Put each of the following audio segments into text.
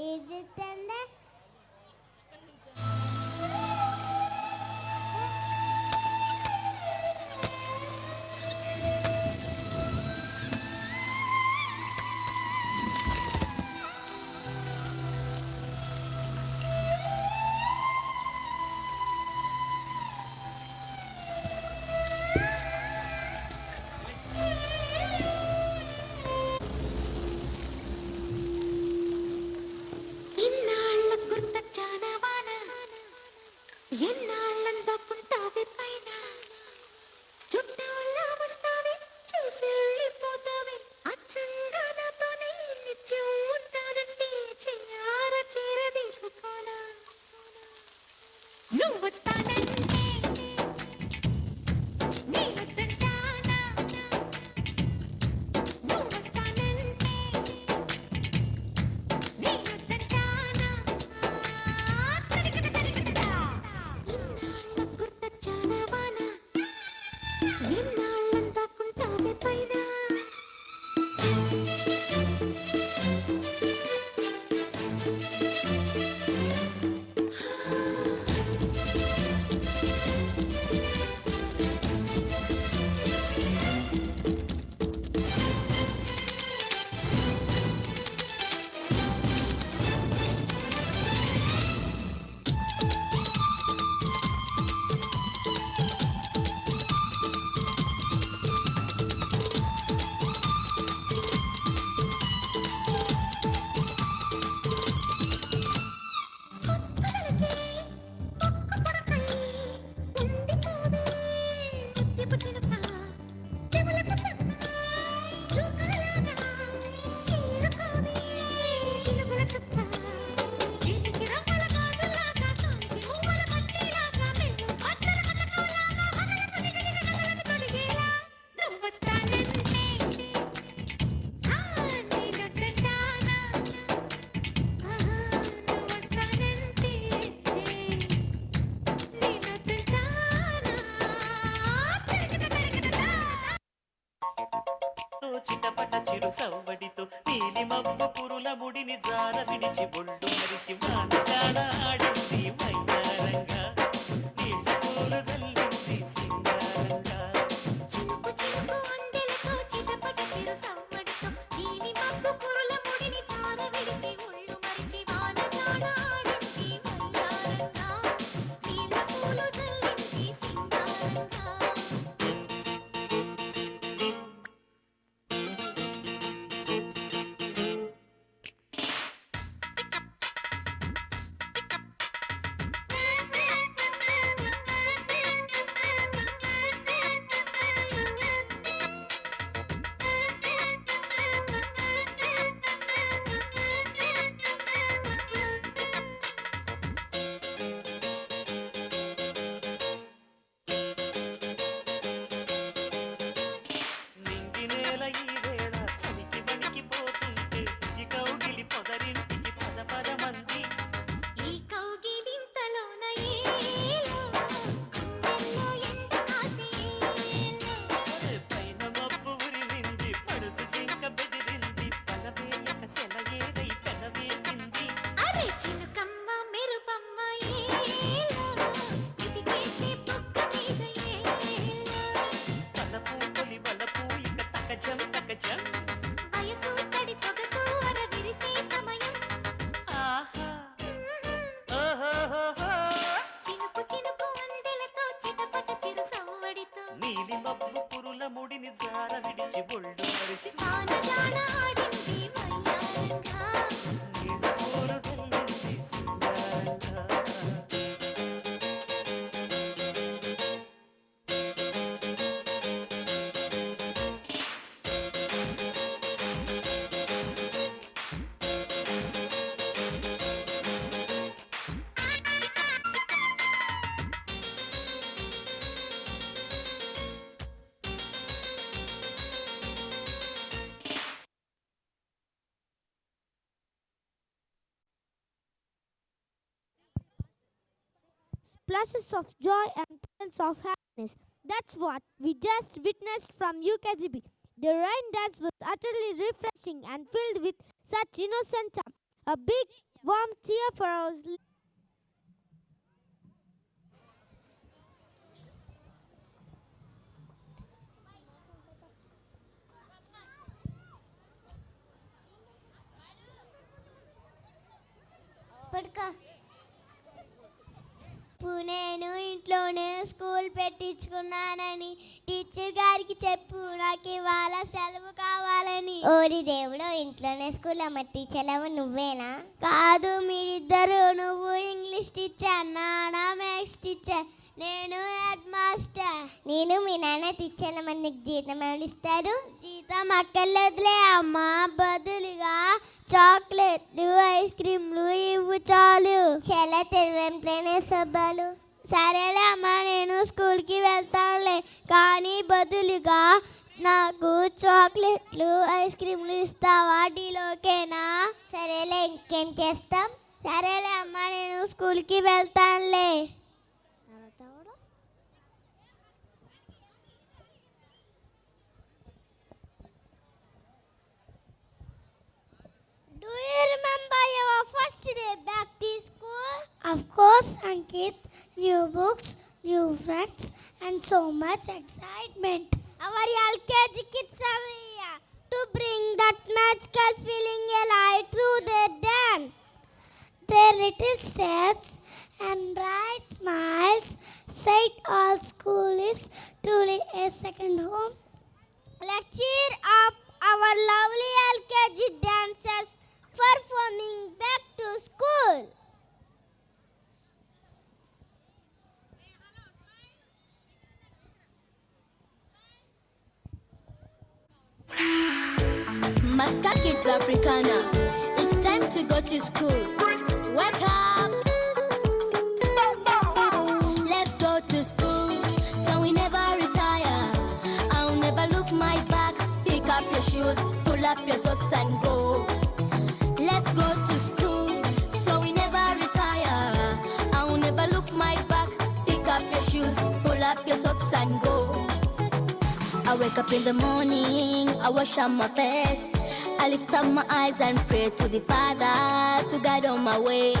Is it tender? చిటపట చిరు సవ్వడితో నీలి మబ్బు పురుల ముడిని జార విడిచి ఒళ్ళు మరిచి వానగాడ ఆడింది మైదారంగా నీళ్ళ పూలు జల్లింది సింగారంగా చినుకు చినుకు అందెలతో చిటపట చిరు సవ్వడితో నీలి మబ్బు పురుల ముడిని తార విడిచి ఒళ్ళు మరిచి వానగాడ ఆడింది వయ్యారంగా నీళ్ళ పూలు జల్లింది సింగారంగా నింగి నేల ఈ వేళ సనికి వణికిపోతుంటే ఈ కౌగిలి పొదరింటికి పద పదమంది ఈ కౌగిలింతలోన ఏలో గుండెల్లో ఎంత కాసేలో పైన మబ్బు ఉరిమింది పడుచు జింక బెదిరింది పలవేయక సెలయేరై పెనవేసింది అరే చినుకమ్మ మెరుపమ్మ ఏలో చిటికేసే బుగ్గ మీద ఏలో పలపు తొలి వలపు ఇక తకజం తకజం వయసు తడి సొగసు అర విరిసే సమయం ఆహా ఓహోహోహో చినుకు చినుకు అందెలతో చిటపట చిరు సవ్వడితో నీలి మబ్బు పురుల ముడిని జార విడిచి ఒళ్ళు మరిచి వానగాడ ఆడింది వయ్యారంగా నీళ్ళ పూలు జల్లింది సింగారంగా Pluses of joy and thrills of happiness. That's what we just witnessed from UKGB. The rain dance was utterly refreshing and filled with such innocent charm. A big Warm cheer for our పడుకో. నేను ఇంట్లోనే school పెట్టించుకున్నానని teacher గారికి చెప్పు, నాకు ఇవాళ సెలవు కావాలని. ఓరి దేవుడు, ఇంట్లోనే స్కూల్ మరి సెలవు నువ్వేనా? కాదు, మీరిద్దరు. నువ్వు ఇంగ్లీష్ టీచర్, నాన్న మ్యాథ్స్ టీచర్, నేను హెడ్ మాస్టర్. నేను మీ నాన్న టీచర్ల మందికి జీతం ఎవరు ఇస్తారు? జీతం అక్కర్లేదులే అమ్మా, బదులుగా చాక్లెట్లు ఐస్ క్రీమ్లు ఇవ్వు చాలు. చాలా తెలివైన సబ్బాలు. సరేలే అమ్మా, నేను స్కూల్కి వెళ్తానులే, కానీ బదులుగా నాకు చాక్లెట్లు ఐస్ క్రీమ్లు ఇస్తావా? డీలోకేనా? సరేలే, ఇంకేం చేస్తాం? సరేలే అమ్మా, నేను స్కూల్కి వెళ్తానులే. Do you remember your first day back to school? Of course, Ankit. New books, new friends, and so much excitement. Our LKG kids are here to bring that magical feeling alive through their dance. Their little steps and bright smiles said all school is truly a second home. Let's cheer up our lovely LKG dancers performing back to school. Maska Kids Africana, it's time to go to school. Wake up! Let's go to school, so we never retire. I'll never look my back. Pick up your shoes, pull up your socks and go. Let's go to school, so we never retire. I'll never look my back. Pick up your shoes, pull up your socks and go. I wake up in the morning, I wash up my face, I lift up my eyes and pray to the Father to guide on my way.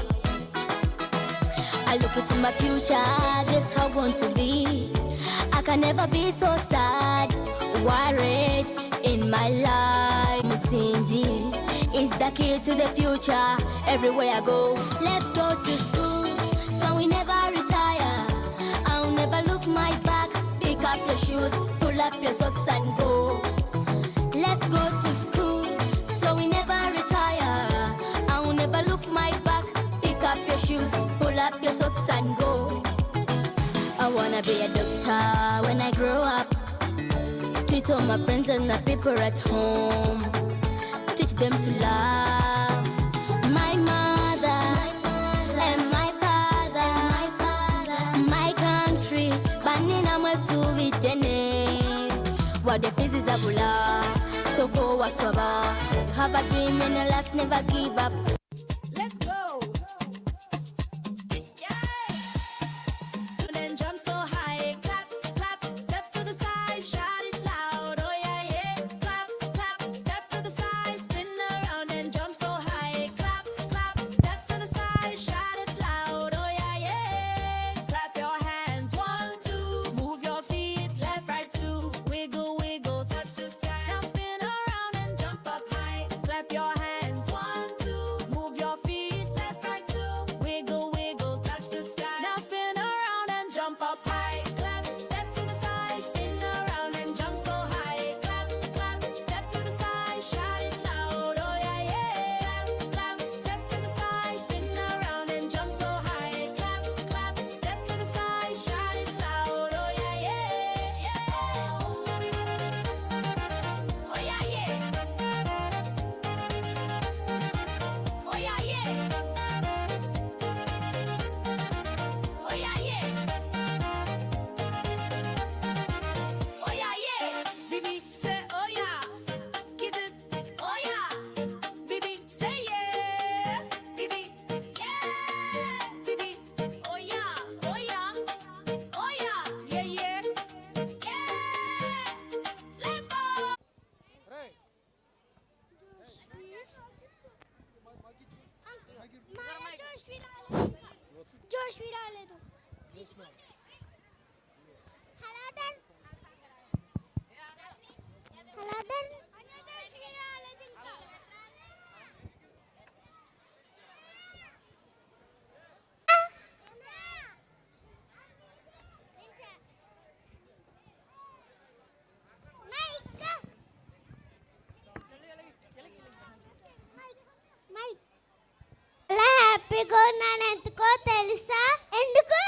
I look into my future, this how I want to be. I can never be so sad, worried in my life. Musinji is the key to the future, everywhere I go. Let's go to school, so we never retire. I'll never look my back. Pick up your shoes, pull up your socks and go. Let's go to school, so we never retire. I'll never look my back. Pick up your shoes, pull up your socks and go. I wanna be a doctor when I grow up. Treat all my friends and the people at home. Teach them to love my mother and my father, my country. Banina masubitene. What the fizz is a bula. So go waswaba. Have a dream in a life, never give up. Let's go. Yeah. And then jump so high, clap, clap, step to the side, shout it loud. Oh yeah, yeah. Clap, clap, step to the side, spin around and jump so high. Clap, clap, step to the side, shout it loud. Oh yeah, yeah. Clap your hands, 1, 2. Move your feet, left, right, 2. Wiggle, wiggle, touch the sky. Now spin around and jump up high. Clap your hands, 1, 2. Joshvi రాలేదు. చాలా హ్యాపీగా ఉన్నాను. ఎందుకో తెలుసా? ఎందుకు?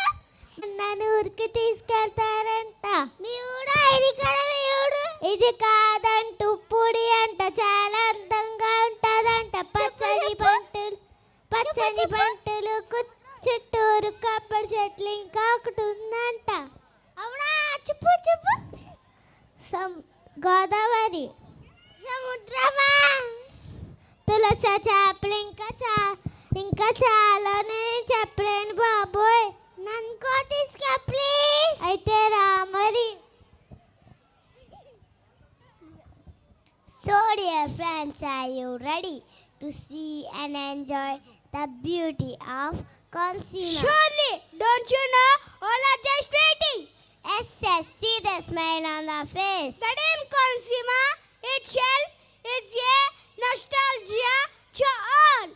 నన్ను ఊరికి తీసుకెళ్తారంట. మీ ఊరు ఇది కాదంటూ పుడి అంట. చాలా అందంగా ఉంటదంట. పచ్చని పంటలు చుట్టూరు కొబ్బరి చెట్లు ఇంకా ఒకటి ఉందంట. అవునా? చెప్పు. గోదావరి, సముద్రమా, తులసి చేపలు ఇంకా చాలా. నేను చెప్పలేను బాబోయ్. నన్ను తీసుకా ప్లీజ్. అయితే రా మరి. So dear friends, are you ready to see and enjoy the beauty of Consima? Surely, don't you know? All are just waiting. Yes, see the smile on the face. The name Consima itself is a nostalgia to all.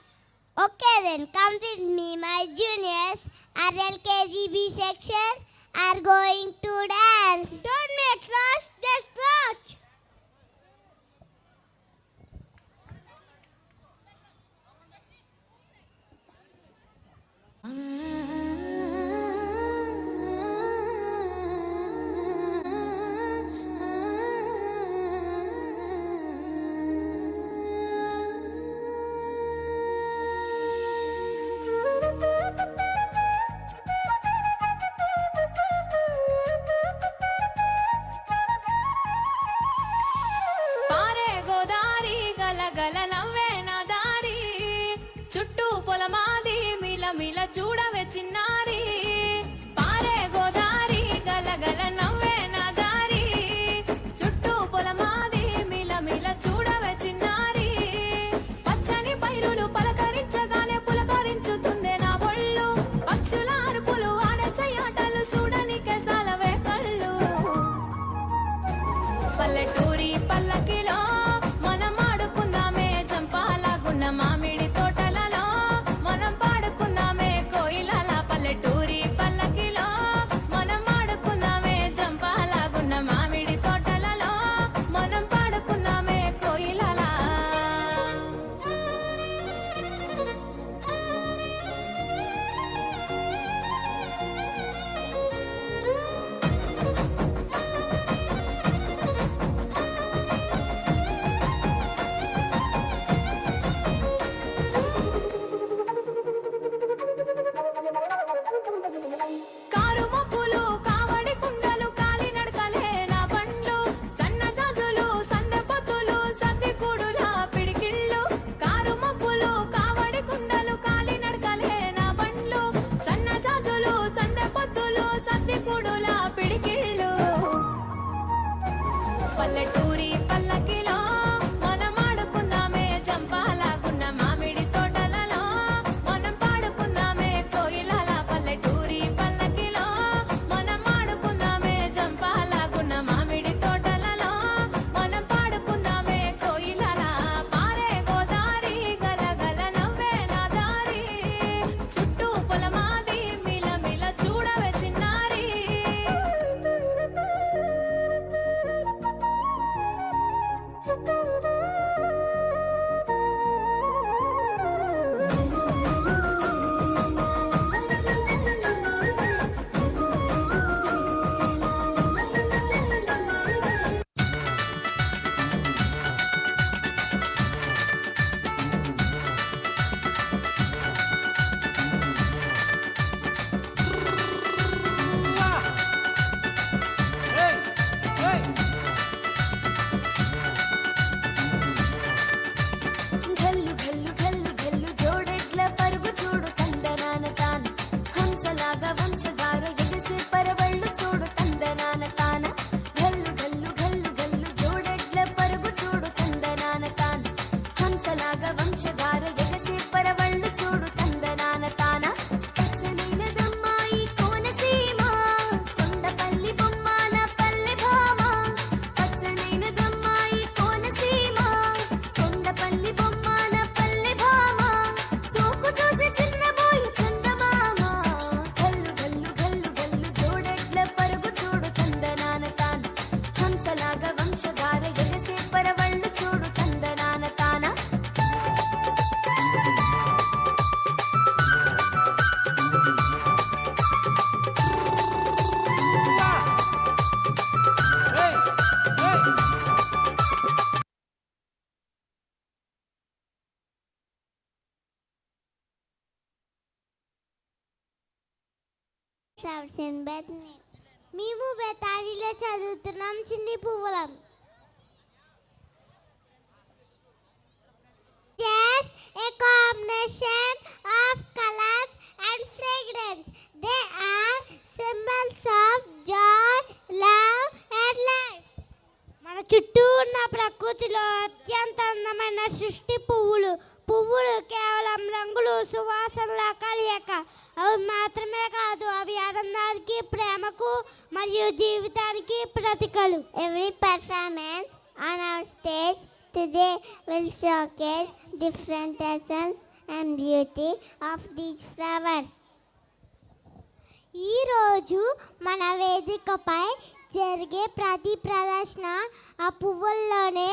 Okay then, come with me. My juniors are LKGB section are going to dance. Don't make fuss, just watch. పారే గోదారి గలగల నవ్వే నా దారి చుట్టూ పొలమాది మిల చూడవే చిన్నారి పారే గోదారి గలగల నవ్వే నా దారి చుట్టూ పొలమాది మిల చూడవే చిన్నారి పచ్చని పైరులు పలకరించగానే పులకరించుతుందే నా ఒళ్ళు పక్షుల అరుపులు ఆడసై ఆటలు చూడని కేసాలవే కళ్ళు పల్లెటూరి పల్లకిలో మనం ఆడుకుందామే జంపాలగున్న మామిడి తోటలలో మనం పాడుకుందామే కోయిలల పల్లె ఫ్లవర్స్ ఇన్ బెత్నీ. మేము బెతానీలో చదువుతున్నాం చిన్ని పువ్వులం. Just a combination of colors and fragrance. They are symbols of joy, love and life. మన చుట్టూ ఉన్న ప్రకృతిలో అత్యంత అందమైన సృష్టి పువ్వులు. పువ్వులు కేవలం రంగులు సువాసనల కలయిక. అవి మాత్రమే కాదు, అవి ఆనందానికి, ప్రేమకు మరియు జీవితానికి ప్రతీకలు. Every performance on our stage today will showcase different essence and beauty of these flowers. ఈ రోజు మన వేదికపై జరిగే ప్రతి ప్రదర్శన ఆ పువ్వుల్లోనే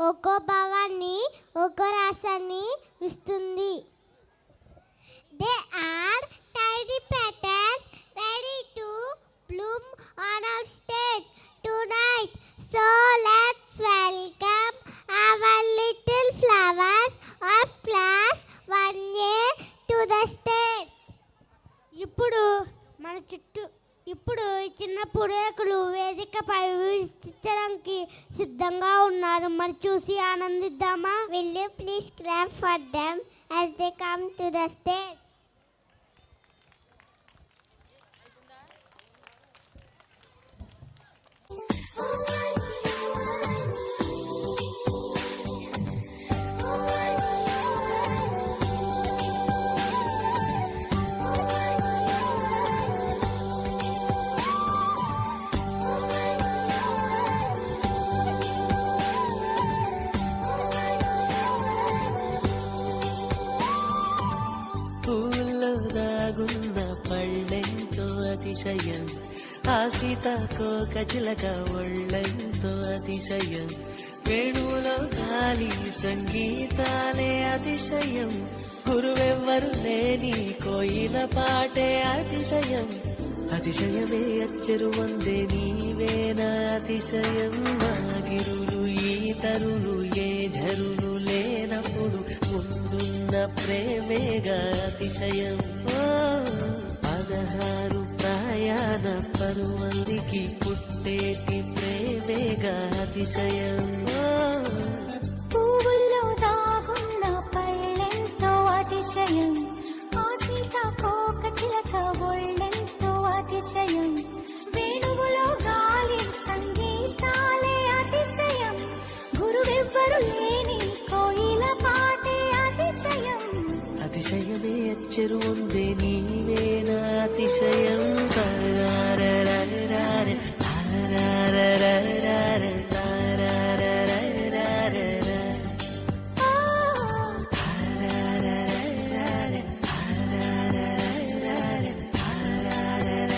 ఒక్కో భావాన్ని, ఒక్కో రసాన్ని ఇస్తుంది. They are tiny petals ready to bloom on our stage tonight. So let's welcome our little flowers of class 1A to the stage. ఇప్పుడు ఈ చిన్న పురేకులు వేదికపై విస్తరించడానికి సిద్ధంగా ఉన్నారు. మరి చూసి ఆనందిద్దామా? Will you please clap for them as they come to the stage? పూల్లో దాగున్న పళ్ళెంతో అతిశయం, ఆ సీతాకోక చిలక ఒళ్ళెంతో అతిశయం, వేణువులో గాలి సంగీతాలే అతిశయం, గురువెవ్వరు లేని కోయిల పాటే అతిశయం, అతిశయమే అచ్చరు వందే నీవేనా అతిశయం, మాగిరులు ఈ తరులు ఏ ఝరులు లేనప్పుడు ముందున్న ప్రేమేగా అతిశయం. 16 ప్రయాణ పరువందికి పుట్టేటి ప్రేమేగా అతిశయం. పువ్వుల్లో దాగున్న పళ్ళెంతో అతిశయం, ఆ సీతాకోక చిలక ఒళ్ళెంతో అతిశయం, వేణువులో గాలి సంగీతాలే అతిశయం, గురువెవ్వరు లేని కోయిల పాటే అతిశయం, అతిశయమే అచ్చరు ఉందే నీవేనా అతిశయం. తారారరారరార, తారారరారరార, తారారరారరార, తారారరారరార, తారారరారరార, తారారరారరార.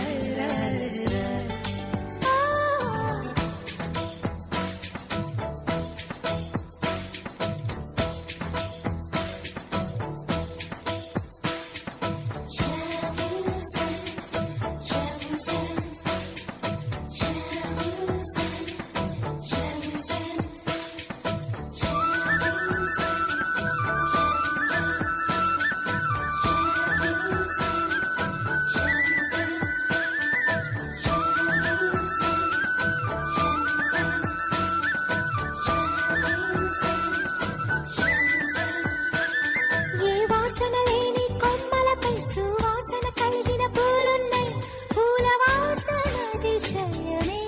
ఏ వాసన లేని కొమ్మలపై సువాసన కలిగిన పూలున్నాయి, పూల వాసన అతిశయమే,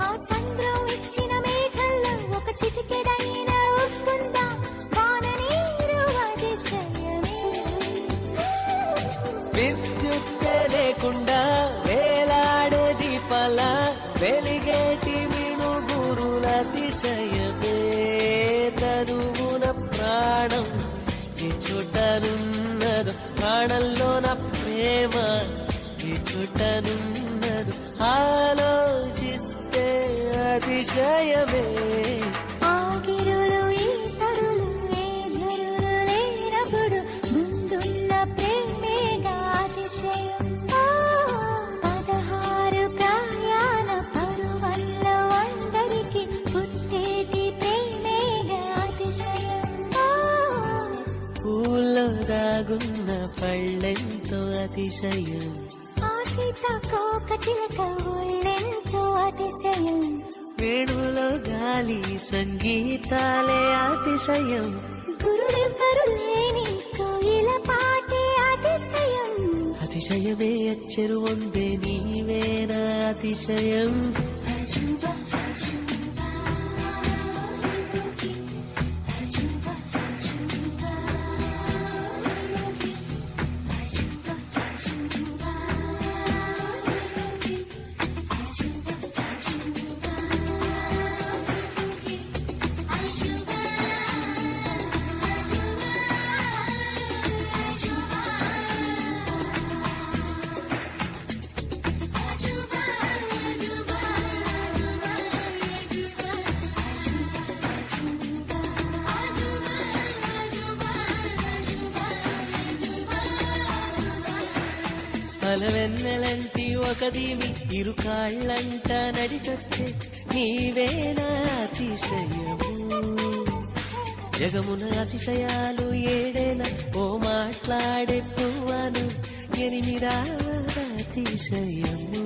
ఆ సంద్రం ఇచ్చిన మేఘల్లో ఒక చిటికెడైన ఉప్పుందా, వాన నీరు అతిశయమే. విద్యుత్తే లేకుండా వేలాడే దీపాల వెలిగేటి మిణుగురుల అతిశయమే, తనువున ప్రాణం ఈ చుట్టనున్నదు, ప్రాణంలోన ప్రేమ ఈ చుట్టనున్నదు, ఆలోచిస్తే అతిశయమే. ఆగిరులు ఈ తరులు ఏ ఝరులు లేనప్పుడు ముందున్న ప్రేమేగా అతిశయం. 16 ప్రయాణ పరువల్లో అందరికి పుట్టేటి ప్రేమేగా అతిశయం. పూల్లో దాగున్న పళ్ళెంతో అతిశయం, ఆ సీతాకోక చిలక ఒళ్ళెంతో అతిశయం, వేణువులో గాలి సంగీతాలే అతిశయం, గురుడెవ్వరు లేని కోయిల పాటే అతిశయం, అతిశయమే అచ్చరు వందే నీవేనా అతిశయం. అలవెన్నెలంటి ఒక దీవి ఇరు కాళ్ళంట నడిచొచ్చే నీవేనా అతిశయము, జగమున అతిశయాలు ఏడేల ఓ మాట్లాడే పువ్వను ఎనిమిదా అతిశయము,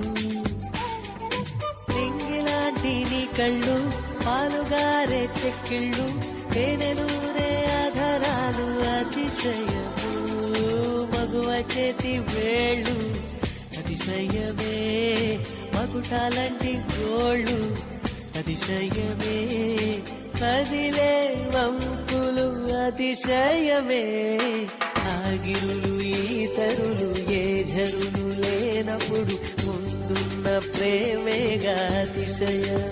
నింగిలాంటి నీ కళ్ళు పాలుగారే చెక్కిళ్ళు తేనెలూరే ఆధారాలు అతిశయము, మగువ చేతి వేళ్ళు అతిశయమే, మగుటాలంటి గోళ్ళు అతిశయమే, కదిలే వంపులు అతిశయమే, ఆగిరులు ఈతరులు ఏ జరులు లేనప్పుడు ముందున్న ప్రేమేగా అతిశయం.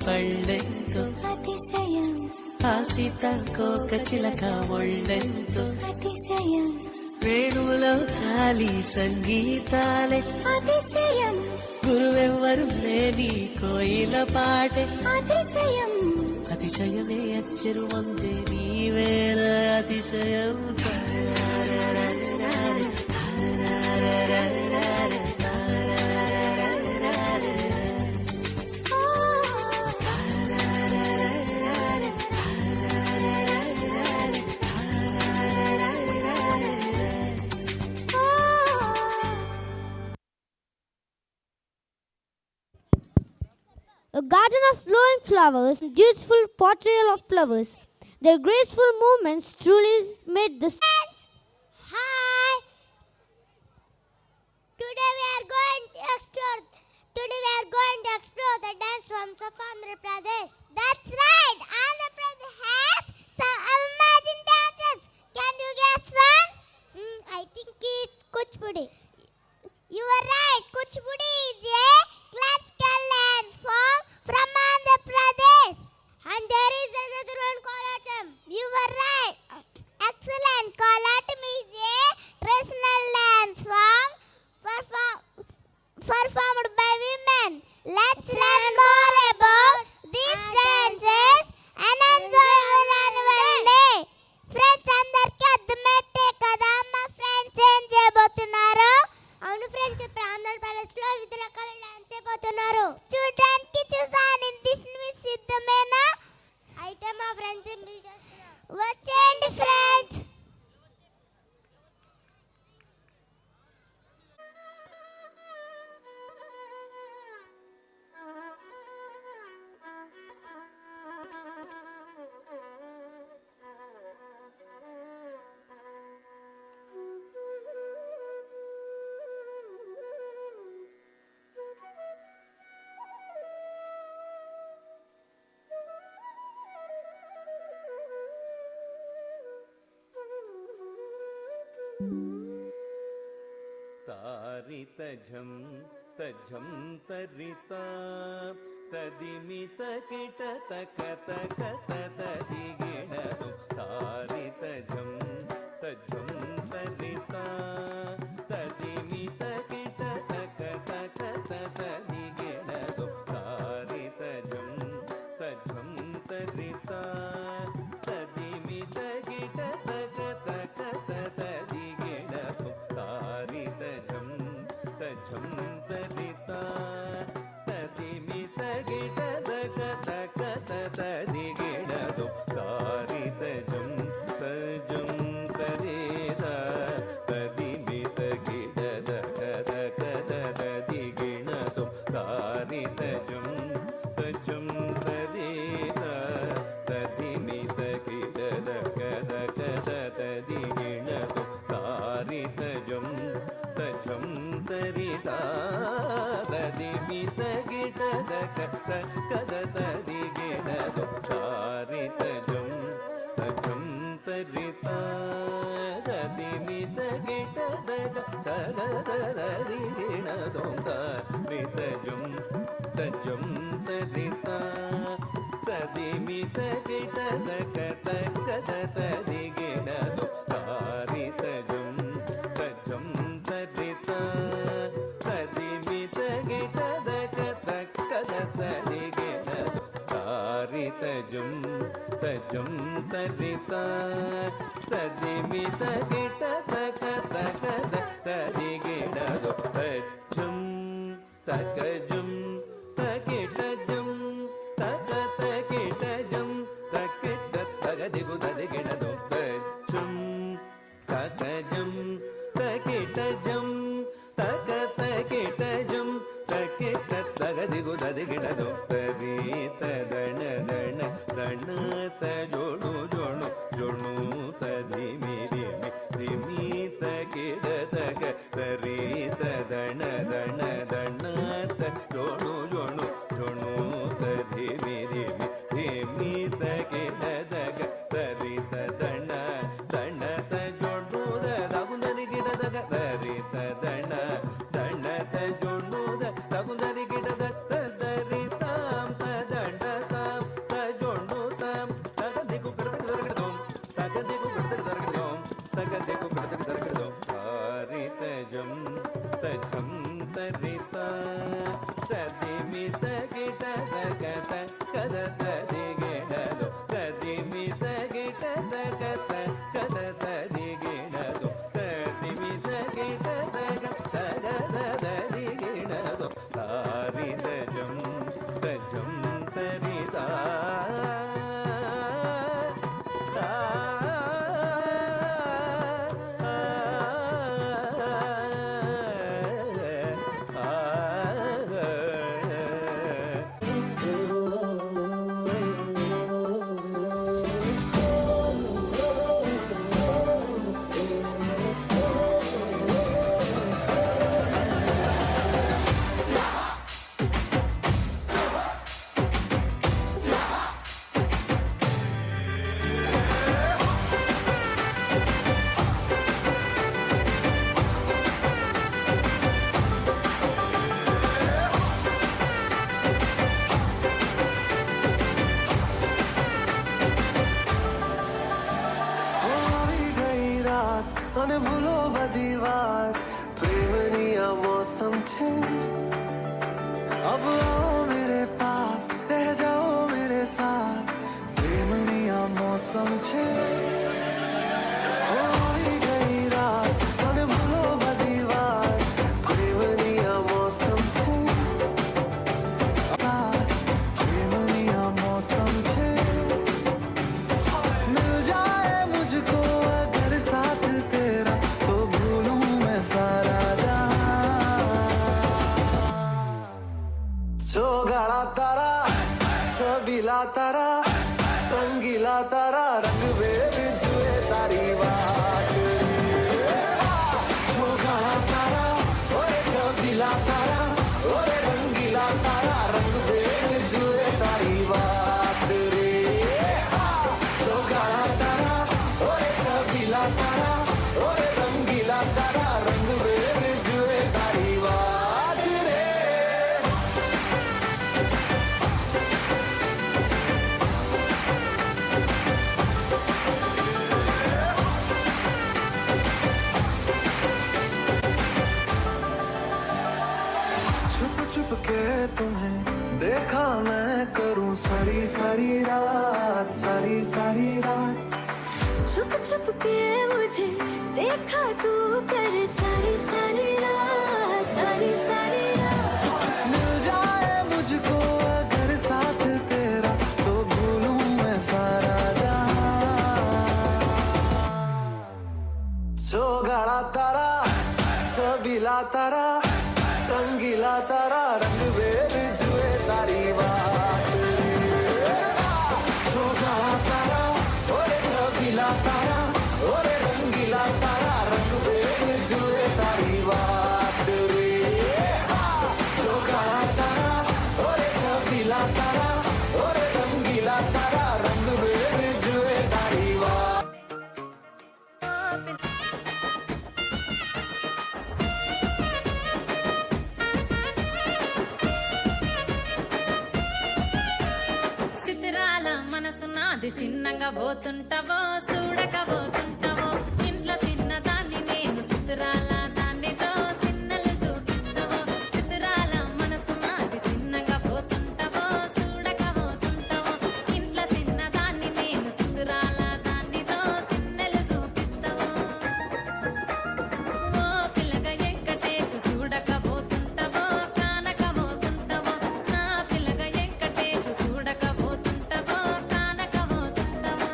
పళ్ళెంతో అతిశయం, ఆ సీతాకోక చిలక ఒళ్ళెంతో అతిశయం, వేణువులో గాలి సంగీతాలే అతిశయం, గురువెవ్వరు లేని కోయిల పాటే అతిశయం, అతిశయమే అచ్చరు వందే నీవేన అతిశయం. A garden of flowing flowers, beautiful portrayal of flowers. Their graceful movements truly made the Hi. Today we are going to explore the dance forms of Andhra Pradesh. That's right. Andhra Pradesh has some amazing dances. Can you guess one? I think it's Kuchipudi. You are right. Kuchipudi is a classical dance form from Andhra Pradesh. And there is another one, Kolatam. You were right. Excellent. Kolatam is a traditional dance form performed by women. Let's learn more about these dances and enjoy our annual day. Friends, అందరికీ అర్థమైతే కదా మా friends ఏం చేయబోతున్నారు? అవును friends, ఇప్పుడు ఆంధ్రప్రదేశ్ లో వివిధ రకాల డాన్స్ చేయబోతున్నారు. చూడడానికి చూసాను. సిద్ధమేనా? అయితే మా ఫ్రెండ్స్ వచ్చేయండి ఫ్రెండ్స్. तारित झम तझम तरिता तदिमित किट तक तक तदिगिणदु तारित झम तझम तरिता तदिमित किट तक तक तदिगिणदु तारित झम तझम तरिता तदिमित किट तक तक तदिगिणदु तारित झम तजं तरिता तदिमि तगिडदग तक तदिगिडदो तारि तजं तरिता तदिमि तगिडदग तक तदिगिडदो तारि तजं तरिता तदिमि तगिडदग तक तदिगिडदो तारि तजं तरिता तदिमि तगिडदग तक तदिगिडदो तारि तजं तरिता तदिमि तगिडदग तक तदिगिडदो तारि तजं तरिता तदिमि तगिडदग तक तदिगिडदो तारि तजं तरिता तदिमि तगिडदग तक तदिगिडदो तारि तजं तरिता तदिमि तगिडदग तक तदिगिडदो तजं तगजं तगिडजं तक तगिडजं तक तगदिगु तदिगिडदो तजं तगजं तगिडजं तक तगिडजं तक तगदिगु तदिगिडदो तरि तदण दण दण तजोणु जोणु जोणु तदिमि रिमि तगिडदग तरि तदण दण दण तजोणु जोणु जोणु तदिमि रिमि तगिडदग तरि तदण दण तजोणु दगुंदरिगिडदग तरि तदण दण तजोणु दगुंदरिगिडदग तदरि ताम तदण ताम तजोणु ताम तगदिगु गडदगदरगदोम तगदिगु गडदगदरगदोम तगदिगु गडदगदरगदोम तारि तजं तरिता तदिमि तगिडदग तक तदिगिडदो तदिमि तगिडदग तक तदिगिडदो तदिमि तगिडदग तक तदिगिडदो तारि तजं तरिता અને ભૂલો બધી વાત પ્રેમની આ મૌસમ છે अब आओ मेरे पास रह जाओ मेरे साथ प्रेमनी आ मौसम छे होई गई रात અને ભૂલો બધી વાત પ્રેમની આ મૌસમ છે प्रेमनी आ मौसम छे मिल जाए मुझको अगर साथ तेरा तो भूलूं मैं सारा गाड़ा तारा छबीला तारा रंगीला तारा रंग वेद जुए तारी बात गाड़ा तारा ओए छबीला तारा ओए रंगीला तारा रंग वेद जुए तारी बात रे गाड़ा तारा ओए छबीला तारा ओए रंगीला तारा रंग वेद जुए तारी बात रे छुप के तुम्हें देखा मैं करूं सारी सारी रात छुप छुप के मुझे देखा तू कर सारी सारी रात रंगीला तारा रंग बेर जुए तारी बात रे छोटा तारा ओरे छबीला तारा ओरे रंगीला तारा रंग बेर जुए तारी बात रे छोटा तारा ओरे छबीला तारा ओरे रंगीला तारा रंग बेर जुए तारी बात చిత్రాల మనసు నాది చిన్నగా పోతుంటావో చూడక పోతుంటావో ఇంట్లో చిన్నదాన్ని నేను చిత్రాల దాన్నితో చిన్నలు చూపిస్తావో చిత్రాల మనసు నాది చిన్నగా పోతుంటావో చూడక పోతుంటావో ఇంట్లో చిన్నదాన్ని నేను చిత్రాల దాన్నితో చిన్నలు చూపిస్తావో ఓ పిల్లగా వెంకటేశు చూడక పోతుంటావో కానక పోతుంటావో నా పిల్లగా వెంకటేశు చూడక పోతుంటావో కానక పోతుంటావో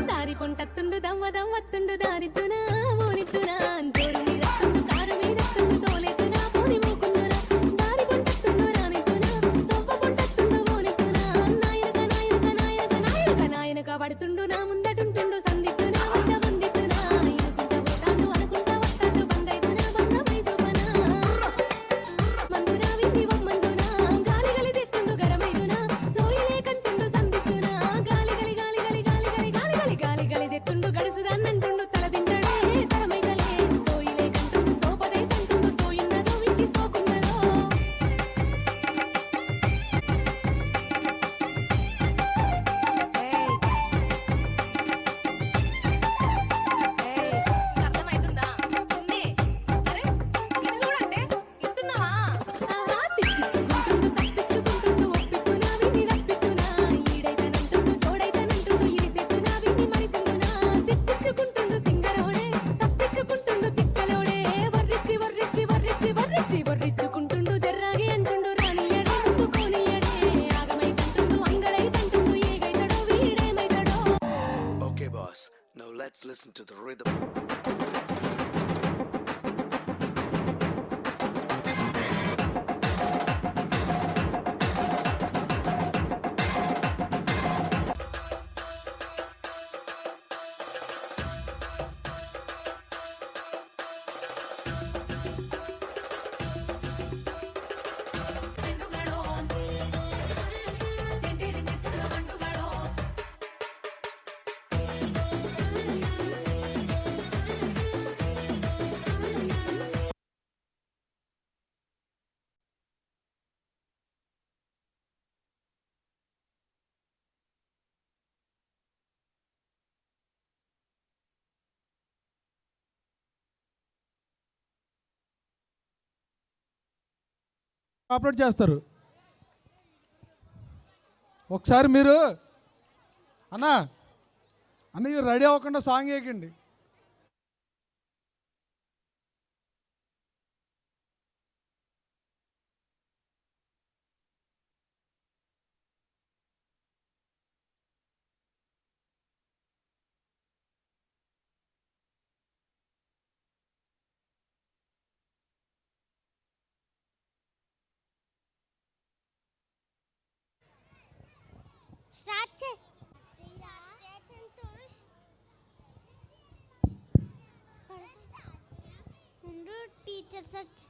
దారి పొంటత్తుండు దవ్వ దవ్వత్తుండు దారిద్దునా ఓనిద్దునా జోరు మీదత్తుండు కారు మీదత్తుండు తోలెత్తునా పోని మోకుందునా దారి పొంటత్తుండు రానిద్దునా దవ్వ పొంటత్తుండు ఓనిద్దునా నాయనక నాయనక నాయనక నాయనక నాయనక పడుతుండు నా ముందటుంటుండు సందిద్దునా వద్ద వందిద్దునా ఇనుకుంటా పోతాండు అనుకుంటా వస్తాడు బందైదునా బంధమై సోపనా మందునా వింది వమ్మందునా గాలి గలి తెత్తుండు గరమైదునా సోయలే కంటుండు సందిద్దునా గాలి గలి గాలి గలి గాలి గలి గాలి గలి గాలి గలి తెత్తుండు గడుసుదాన్నంటుండు తల దింటడే తరమైదలే సోయిలే కంటుండు సోపదే కంటుండు సోయున్నదో వింకి సోకున్నదో అర్థమైతుందా ఉన్నే అరే ఇటు చూడంటే ఇస్తున్నావా ఆహా తిప్పించుకుంటుండు తప్పించుకుంటుండు ఒప్పిస్తున్నా విని రప్పిస్తున్నా ఈడైతనంటుండు జోడైతనంటుండు ఇరిసెత్తున్నా విని మరిసిందునా తిప్పించుకుంటుండు తింగరోడే తప్పించుకుంటుండు తిక్కలోడే వర్రిచ్చి వర్రిచ్చి వర్రిచ్చి వర్రిచ్చి వర్రిచ్చుకుంటుండు జర్రాగి అంటుండు రానియడే ముట్టుకోనియడే ఆగమైతంటుండు అంగడైతంటుండు ఏగైతడో వీడేమైతడో Okay, boss. Now let's listen to the rhythm. Upload చేస్తారు. ఒకసారి మీరు అన్న రెడీ అవ్వకుండా సాంగ్ వేయకండి. స్టార్ట్ చే ముందు టీచర్ సచ్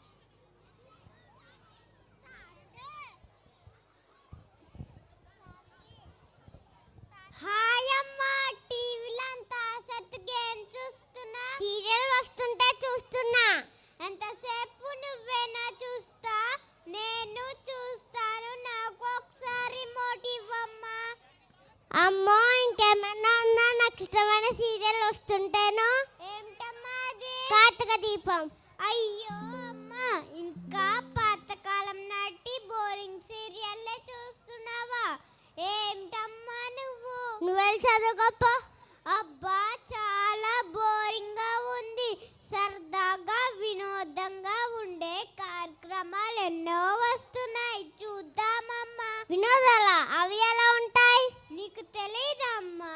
హాయ్ అమ్మా టీవీలంతా సత్తుగేం చూస్తున్నా సీరియల్ వస్తుంటే చూస్తున్నా ఎంతసేపు నువ్వేనా చూస్తా నేను చూస్తాను నాకు ఒకసారి రిమోట్ ఇవ్వమ్మా అమ్మో ఇంకేమన్నా ఉందా నాకు ఇష్టమైన సీరియల్ వస్తుంటేను ఏమిటమ్మా అది కార్తీక దీపం అయ్యో అమ్మా ఇంకా పాతకాలం నాటి వెళ్ళి చదువుకోపో. అబ్బా చాలా బోరింగ్ గా ఉంది. సరదాగా వినోదంగా ఉండే కార్యక్రమాలు ఎన్నో వస్తున్నాయి, చూద్దామమ్మా. వినోదాలా? అవి ఎలా ఉంటాయి? నీకు తెలీదమ్మా.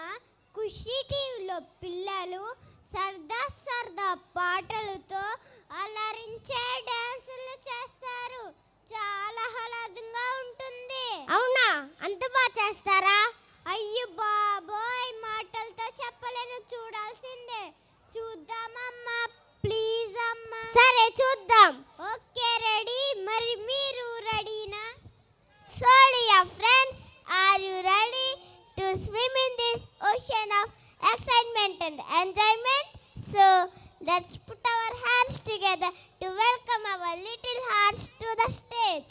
ఖుషి టీవీలో పిల్లలు సరదా సరదా పాటలతో అలరించే డాన్సులు చేస్తారు. చాలా ఆహ్లాదంగా ఉంటుంది. అవునా? అంత బాగా చేస్తారా? అయ్యో బాబోయ్, మాటలతో చెప్పలేను, చూడాల్సిందే. చూద్దామమ్మా, ప్లీజ్ అమ్మా. సరే చూద్దాం. Okay, ready? మరి మీరు రెడీనా? So dear friends, are you ready to swim in this ocean of excitement and enjoyment? So let's put our hands together to welcome our little hearts to the stage.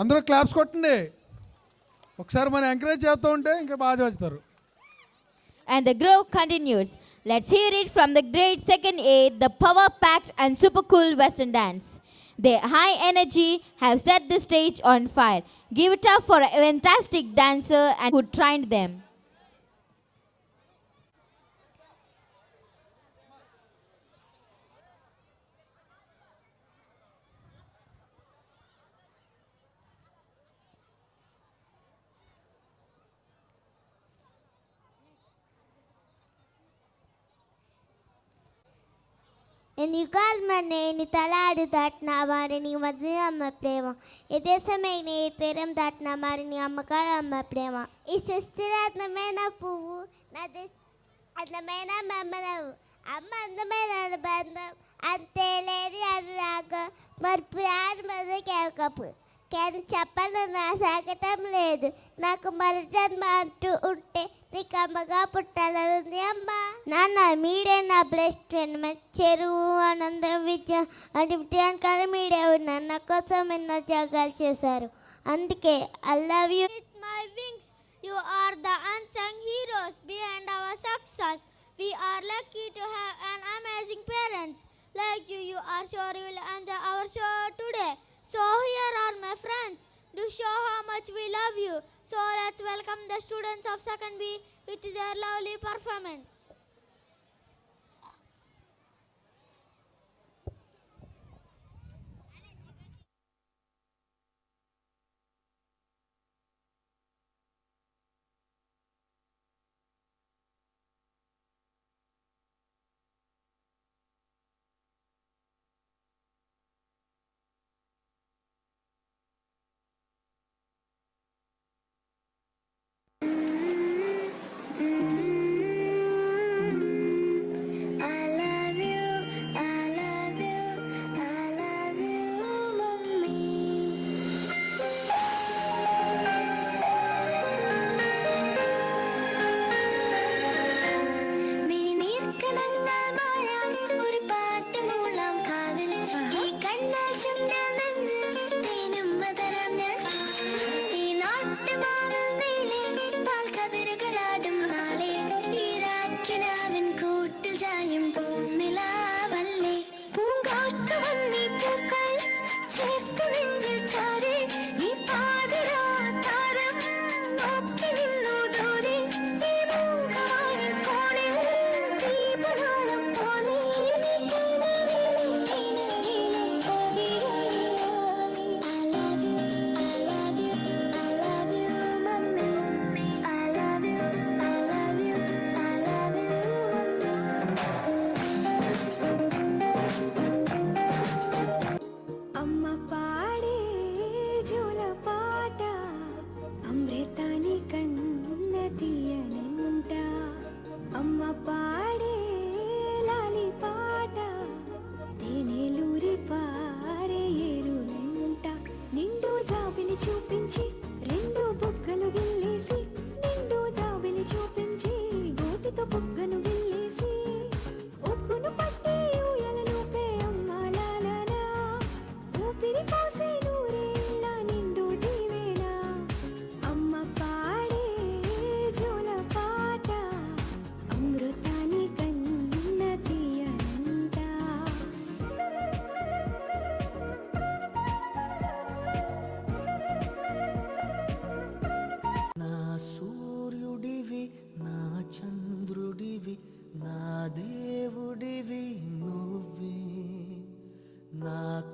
అందరూ claps కొట్టండి. ఒకసారి మనం encourage చేస్తూ ఉంటే ఇంకా బాగా చేస్తారు. And the group continues. Let's hear it from the grade 2nd A, the power-packed and super cool Western dance. Their high energy have set the stage on fire. Give it up for a fantastic dancer and who trained them. ఎన్నికాలమనే నీ తలాడు దాటిన వారిని మధ్య అమ్మ ప్రేమ ఏ దేశమైన ఏ తీరం దాటిన వారిని అమ్మకాల అమ్మ ప్రేమ ఈ సుస్థిరాత్మైన పువ్వు నా అందమైన మమ్మనవు అమ్మ అందమైన అనుబంధం అంతే లేని అనురాగం మరుపు రాని మధుకేకపు కానీ చెప్పాలని నా సాగటం లేదు నాకు మరు జన్మ అంటూ ఉంటే నీకు అమ్మగా పుట్టాలనుంది అమ్మ. నాన్న మీరే నా బెస్ట్ ఫ్రెండ్. చెరువు ఆనందం విద్య అన్నిటికల మీరే ఉన్నారు. నా కోసం ఎన్నో త్యాగాలు చేశారు. అందుకే I love you. With my wings you are the unsung heroes behind our success. We are lucky to have an amazing parents like you. You are sure you will enjoy our show today. So here are my friends to show how much we love you. So let's welcome the students of 2nd B with their lovely performance.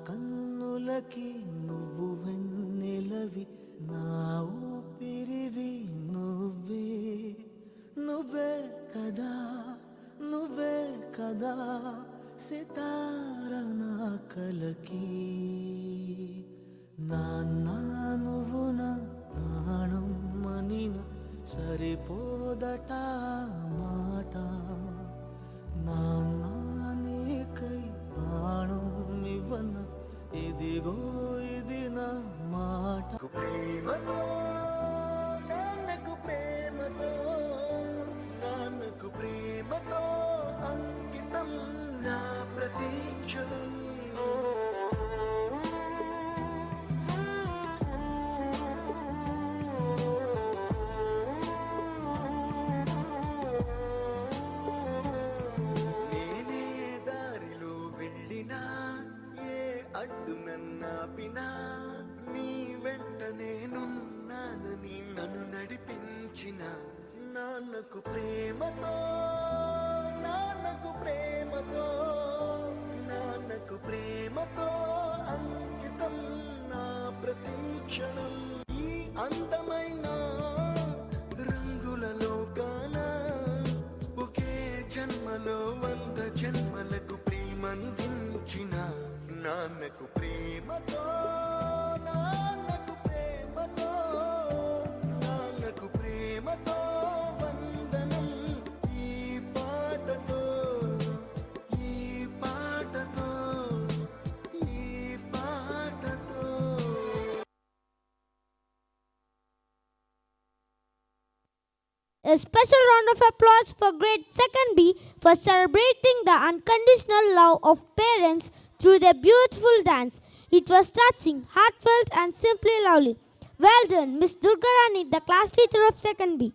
కన్నులకి నువ్వు వెన్నెలవి నా ఊపిరివి నువ్వే నువ్వే కదా నువ్వే కదా సితార నా కలకి నాన్న నువ్వు నా ప్రాణం మనిన సరిపోదట మాట నాన్న నీకై ప్రాణం ఇవ్వన ఇదిగో ఇది నా మాట ప్రేమతో నాన్నకు ప్రేమతో నాన్నకు ప్రేమతో అంకితం నా ప్రతీక్షణం ఆపినా నీ వెంట నేనున్నానని నన్ను నడిపించిన నాన్నకు ప్రేమతో నాన్నకు ప్రేమతో నాన్నకు ప్రేమతో అంకితం నా ప్రతి క్షణం ఈ అందమైన రంగుల లోకాన ఒకే జన్మలో 100 జన్మలకు ప్రేమందించిన నాన్నకు ప్రేమతో నాన్నకు ప్రేమతో నాన్నకు ప్రేమతో వందనం ఈ పాటతో ఈ పాటతో ఈ పాటతో. A special round of applause for grade 2nd B for celebrating the unconditional love of parents through their beautiful dance. It was touching, heartfelt and simply lovely. Well done, Miss Durgarani, the class teacher of 2nd B.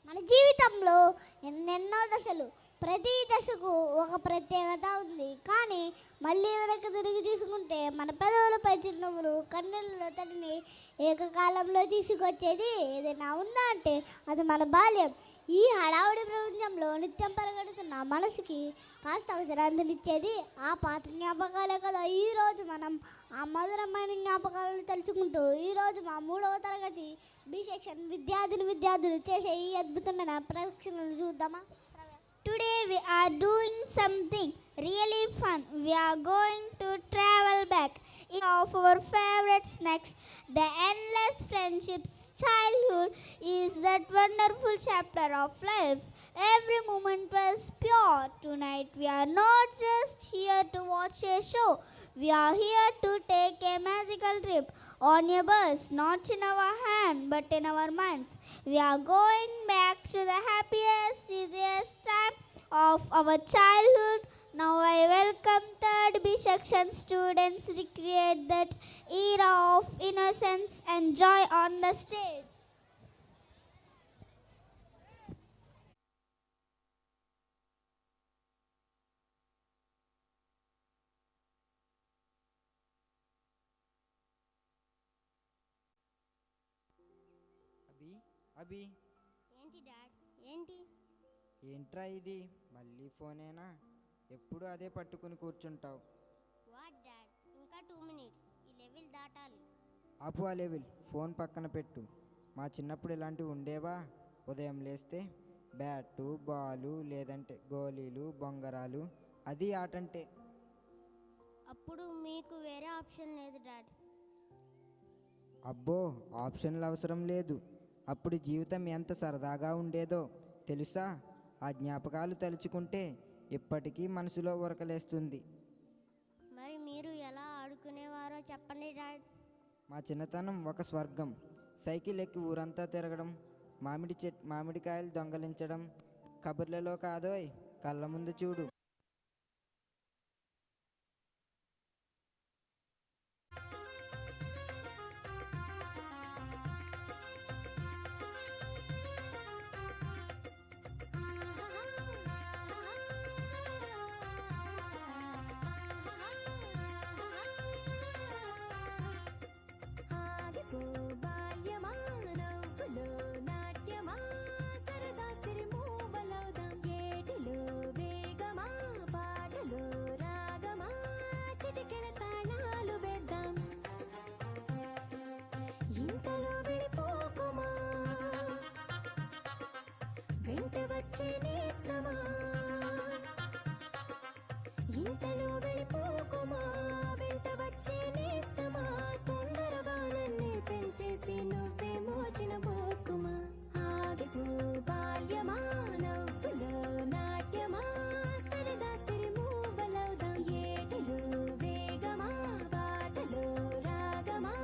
మన జీవితంలో ఎన్నెన్నో దశలు, ప్రతి దశకు ఒక ప్రత్యేకత ఉంది. కానీ మళ్ళీ వెనక్కి తిరిగి చూసుకుంటే మన పెదవులపై చిరునవ్వులు, కన్నులలో తడిని ఏకకాలంలో తీసుకొచ్చేది ఏదైనా ఉందా అంటే అది మన బాల్యం. ఈ హడావుడి ప్రపంచంలో నిత్యం పరిగెడుతున్న మనసుకి కాస్త విశ్రాంతినిచ్చేది ఆ పాత జ్ఞాపకాలే కదా. ఈరోజు మనం ఆ మధురమైన జ్ఞాపకాలను తలుచుకుంటూ ఈరోజు మా 3వ తరగతి బి సెక్షన్ విద్యార్థులు చేసే ఈ అద్భుతమైన ప్రదక్షిణలు చూద్దామా? Today we are doing something really fun. We are going to travel back in of our favorite snacks. The endless friendships. Childhood is that wonderful chapter of life. Every moment was pure. Tonight we are not just here to watch a show. We are here to take a magical trip on a bus, not in our hand but in our minds. We are going back to the happiest, easiest time of our childhood. Now I welcome 3rd B section students to recreate that era of innocence and joy on the stage. అభి ఏంటి dad? ఏంటి? ఏంట్రా ఇది? మళ్ళీ ఫోనేనా? ఎప్పుడు అదే పట్టుకుని కూర్చుంటావు. What dad? ఇంకా 2 minutes. ఈ లెవెల్ దాటాలి. ఆపు ఆ లెవెల్, ఫోన్ పక్కన పెట్టు. మా చిన్నప్పుడు ఇలాంటివి ఉండేవా? ఉదయం లేస్తే బ్యాటు, బాలు, లేదంటే గోళీలు, బొంగరాలు, అది ఆటంటే. అప్పుడు మీకు వేరే ఆప్షన్ లేదు డాడ్. అబ్బో, ఆప్షన్లు అవసరం లేదు. అప్పుడు జీవితం ఎంత సరదాగా ఉండేదో తెలుసా? ఆ జ్ఞాపకాలు తలుచుకుంటే ఇప్పటికీ మనసులో ఉరకలేస్తుంది. మరి మీరు ఎలా ఆడుకునేవారో చెప్పండి డాడ్. మా చిన్నతనం ఒక స్వర్గం. సైకిల్ ఎక్కి ఊరంతా తిరగడం, మామిడికాయలు దొంగలించడం, కబుర్లలో కాదోయ్, కళ్ళ ముందు చూడు. ఇంతలో వెళ్ళిపోకుమా, వెంట వచ్చే నేస్తమా, తొందరగా నన్నే పెంచేసి నువ్వే మోచిన పోకుమా. ఆగిపో బాల్యమా, నవ్వులో నాట్యమా, సరదా సిరి మూవలవుదాం, ఏటిలో వేగమా, బాటలో రాగమా.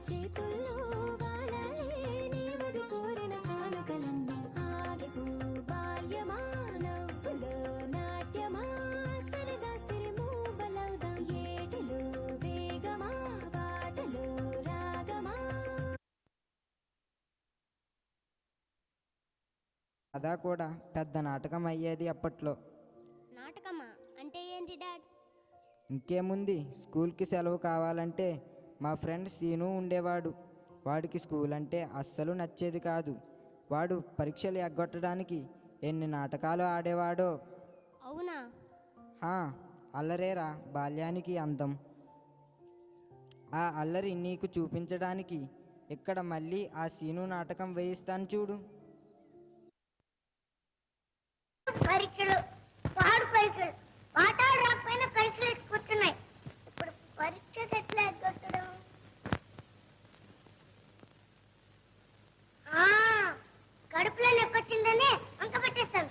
చేతుల్లో వాలాలే నీవది కోరిన కానుకలన్నీ ఆగిపో బాల్యమా నవ్వులో నాట్యమా సరదా సిరిమూ బలవుదా ఏటిలో వేగమా పాటలో రాగమా. అదా కూడా పెద్ద నాటకం అయ్యేది అప్పట్లో. నాటకమా అంటే ఏంటి డాడ్? ఇంకేముంది, స్కూల్కి సెలవు కావాలంటే మా ఫ్రెండ్ సీను ఉండేవాడు. వాడికి స్కూల్ అంటే అస్సలు నచ్చేది కాదు. వాడు పరీక్షలు ఎగ్గొట్టడానికి ఎన్ని నాటకాలు ఆడేవాడో. అవునా? అల్లరేరా బాల్యానికి అందం. ఆ అల్లరి నీకు చూపించడానికి ఇక్కడ మళ్ళీ ఆ సీను నాటకం వేయిస్తాను చూడు. పరీక్షలు, పాడు పరీక్షలు, పాఠాలు రాకపోయినా పరీక్షలు ఎక్కుతున్నాయి. ఇప్పుడు పరీక్ష ఎట్లా ఎగ్గొట్టడం? కడుపులో నొక్కొచ్చిందని అంక పెట్టేస్తాను.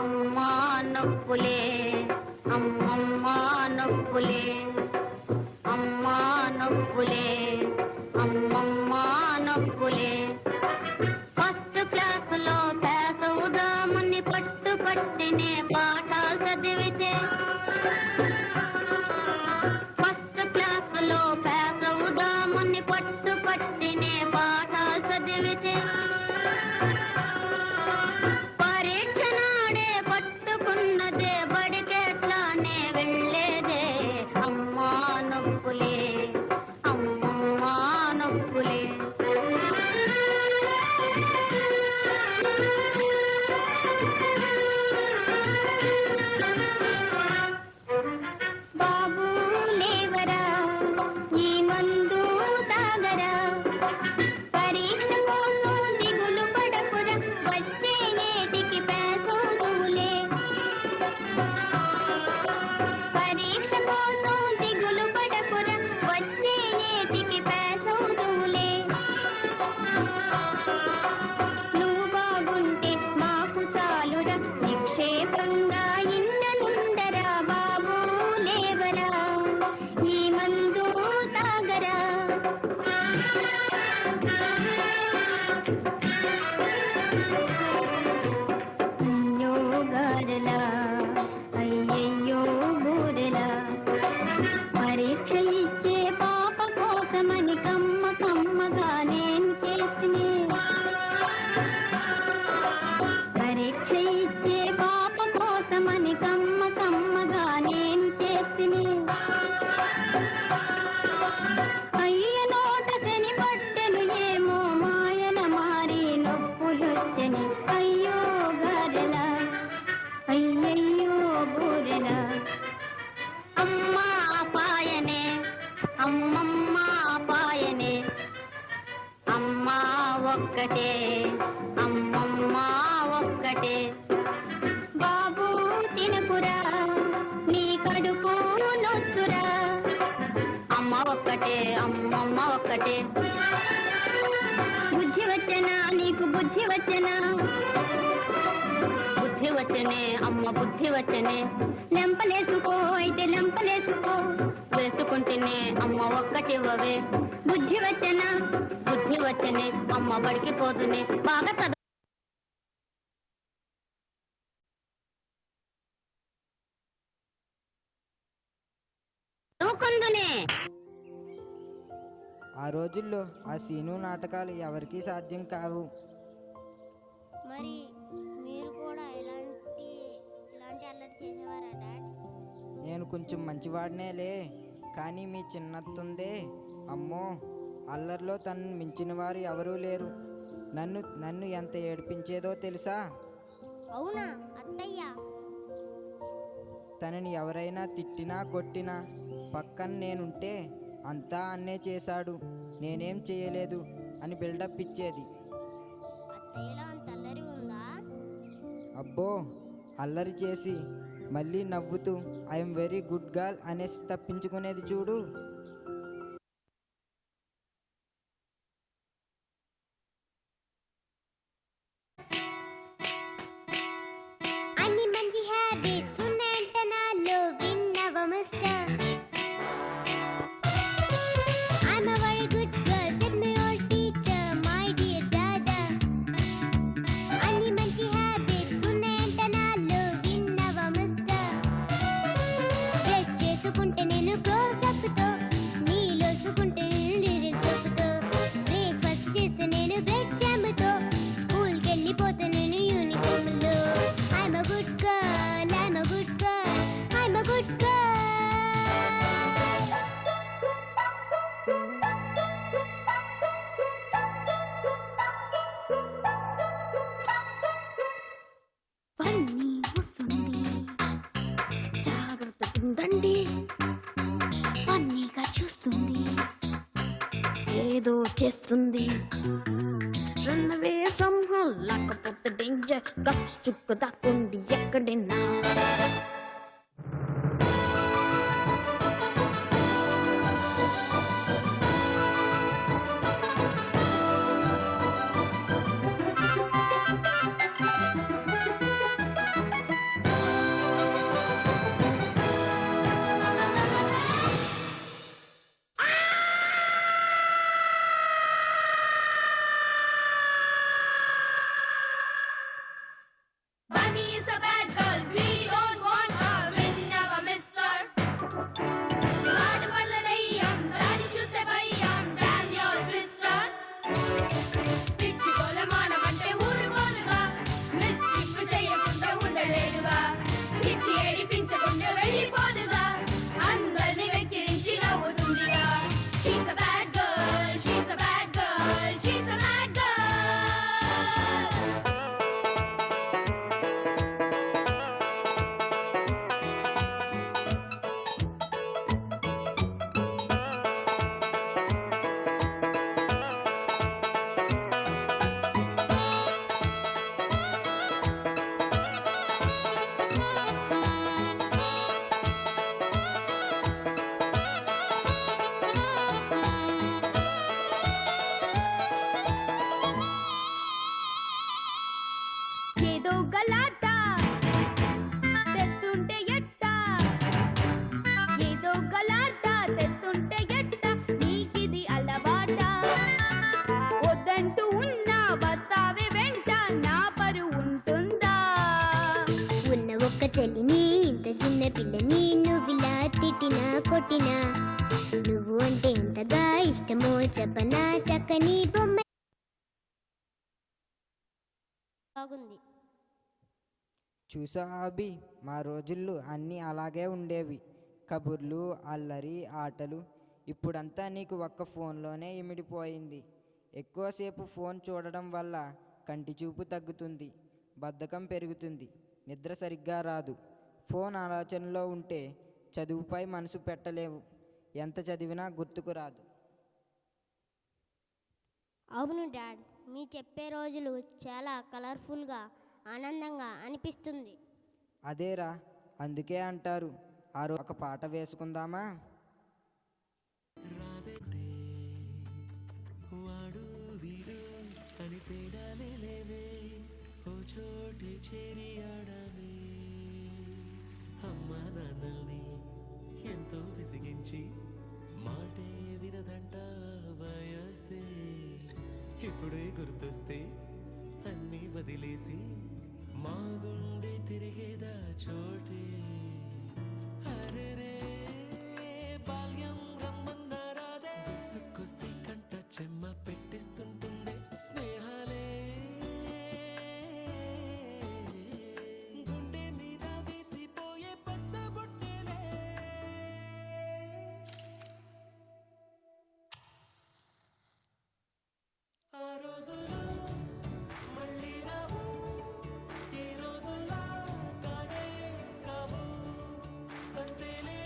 అమ్మా నొప్పులే అమ్మమ్మా నొప్పులే అమ్మా నొప్పులే అమ్మమ్మా నొప్పులే. ఫస్ట్ క్లాసులో పాస్ అవుదామని పట్టు పట్టినే పాఠాలు చదివితే ఫస్ట్ క్లాసులో పాస్ అవుదామని పట్టు పట్టినే పాఠాలు చదివితే పరీక్ష నాడే పట్టుకున్నదే బడికెట్లానే వెళ్ళేదే. అమ్మా నొప్పులే అమ్మమ్మా నొప్పులే. బాబు లేవరా ఈ మందు తాగరా పరీక్ష కోసం దిగులు పడకురా వచ్చే ఏటికి పేసోదులే. పరీక్ష కోసం దిగులు పడకురా వచ్చే ఏటికి పేసోదులే. నువ్వు బాగుంటే మాకు చాలురా నిక్షేపంగా ఇన్ననుండరా. బాబు లేవరా ఈ మందు తాగరా. అయ్యో గారెలా అయ్యయ్యో బూరెలా పరీక్ష ఇచ్చే పాప కోసమని కమ్మ కమ్మగా నేను చేసినే. పరీక్ష ఇచ్చే పాప కోసమని కమ్మ కమ్మగా నేను చేసినే. అయ్య నోట శని పట్టెను ఏమో మాయన మారి నొప్పులొచ్చని. అయ్యో గారెలా అయ్యయ్యో బూరెలా. అమ్మా పాయనే అమ్మమ్మా పాయనే అమ్మా ఒక్కటే అమ్మమ్మా ఒక్కటే. బాబు తినకురా నీ కడుపు నొచ్చురా. అమ్మ ఒక్కటే అమ్మమ్మ ఒక్కటే. బుద్ధి వచ్చనా నీకు బుద్ధి వచ్చనా. బుద్ధి వచ్చనే అమ్మ బుద్ధి వచ్చనే. లెంపలేసుకో అయితే లెంపలేసుకో వేసుకుంటేనే అమ్మ ఒక్కటివ్వవే. బుద్ధి వచ్చనా బుద్ధి వచ్చనే అమ్మ బడికి పోతునే బాగా చదువుకుందునే. ఆ రోజుల్లో ఆ సీను నాటకాలు ఎవరికీ సాధ్యం కావు. మరి మీరు కూడా ఇలాంటి అల్లరి చేసేవారా డాడ్? నేను కొంచెం మంచివాడినేలే, కానీ మీ చిన్నత్తుందే అమ్మో, అల్లరిలో తను మించిన వారు ఎవరూ లేరు. నన్ను ఎంత ఏడిపించేదో తెలుసా? అవునా అత్తయ్య? తనని ఎవరైనా తిట్టినా కొట్టినా పక్కన నేనుంటే అంతా అన్నే చేశాడు, నేనేం చేయలేదు అని బిల్డప్ ఇచ్చేది. అత్తయ్యలో అంత అల్లరి ఉందా? అబ్బో, అల్లరి చేసి మళ్ళీ నవ్వుతూ ఐఎమ్ వెరీ గుడ్ గర్ల్ అనేసి తప్పించుకునేది చూడు. అన్ని మంచి హ్యాబిట్స్ ఉన్నాయంట నాలో విన్నవ mister. I'm a very good girl, said my old teacher, my dear brother. అన్ని మంచి హ్యాబిట్స్ ఉన్నాయంట నాలో విన్నవ మిస్టర్. బ్రష్ చేసుకుంటే నేను క్లోజప్ తో, నీలోసుకుంటే నేను లిరిల్ సోపుతో, బ్రేక్ఫాస్ట్ చేస్తే నేను బ్రెడ్ జామ్ తో, స్కూల్కి వెళ్ళిపోతే నేను యూనిఫామ్ లో. I'm a good girl, I'm a good girl, I'm a good girl. పన్నీ వస్తుంది, జాగ్రత్త ఉండండి. పన్నీగా చూస్తుంది, ఏదో చేస్తుంది. రన్ అవే ఫ్రమ్ హోమ్, లేకపోతే డేంజర్. గప్స్ చుక్క దాక్కోండి ఎక్కడైనా. Bunny is a bad girl, we don't want her. Win never miss her. Hard పల్లెయ్యం, దాన్ని చూస్తే భయం. Damn your sister. పిచ్చి కొలమానం అంటే ఊరుకోదుగా, మిస్టేక్ చేయకుండా ఉండలేదుగా, పిచ్చి ఏడిపించకుండా వెళ్ళిపోదుగా, అందరిని వెక్కిరించి నవ్వుతుందిగా. She's a bad girl, she's a bad girl, she's a bad girl. ఏదో గలాట తెస్తుంటే ఎట్ట, ఏదో గలాట తెస్తుంటే ఎట్ట, నీకిది అలవాట. వద్దంటూ ఉన్నా వస్తావే వెంట, నా పరువు ఉంటుందా? ఉన్న ఒక్క చెల్లిని, ఇంత చిన్న పిల్లని నువ్విలా తిట్టినా కొట్టినా, నువ్వు అంటే ఎంతగా ఇష్టమో చెప్పనా, చక్కని బొమ్మ. బాగుంది. చూసా అభి, మా రోజుల్లో అన్నీ అలాగే ఉండేవి. కబుర్లు, అల్లరి, ఆటలు. ఇప్పుడంతా నీకు ఒక్క ఫోన్లోనే ఇమిడిపోయింది. ఎక్కువసేపు ఫోన్ చూడడం వల్ల కంటి చూపు తగ్గుతుంది, బద్ధకం పెరుగుతుంది, నిద్ర సరిగ్గా రాదు. ఫోన్ ఆలోచనలో ఉంటే చదువుపై మనసు పెట్టలేవు, ఎంత చదివినా గుర్తుకు రాదు. అవును డాడ్, మీ చెప్పే రోజులు చాలా కలర్ఫుల్గా ఆనందంగా అనిపిస్తుంది. అదేరా, అందుకే అంటారు ఆ రోజు ఒక పాట వేసుకుందామా? వాడు వీడు అని తేడాలే లేవే, ఓ చోటే చేరి ఆడామే. అమ్మా నాన్నల్ని ఎంతో విసిగించి మాటే వినదంట వయసే. ఇప్పుడే గుర్తొస్తే అన్నీ వదిలేసి మా గుండె తిరిగేదా చోటే. అరెరే బాల్యం రమ్మన్నారాదే, గుర్తుకొస్తే కంట చెమ్మ పెట్టిస్తుంటుండే స్నేహాలే. గుండె మీద వేసిపోయే పచ్చబొట్టెలే. ఆ రోజులు మళ్ళీ రావు, ఈ రోజుల్లా కానే కావు, అంతేలే.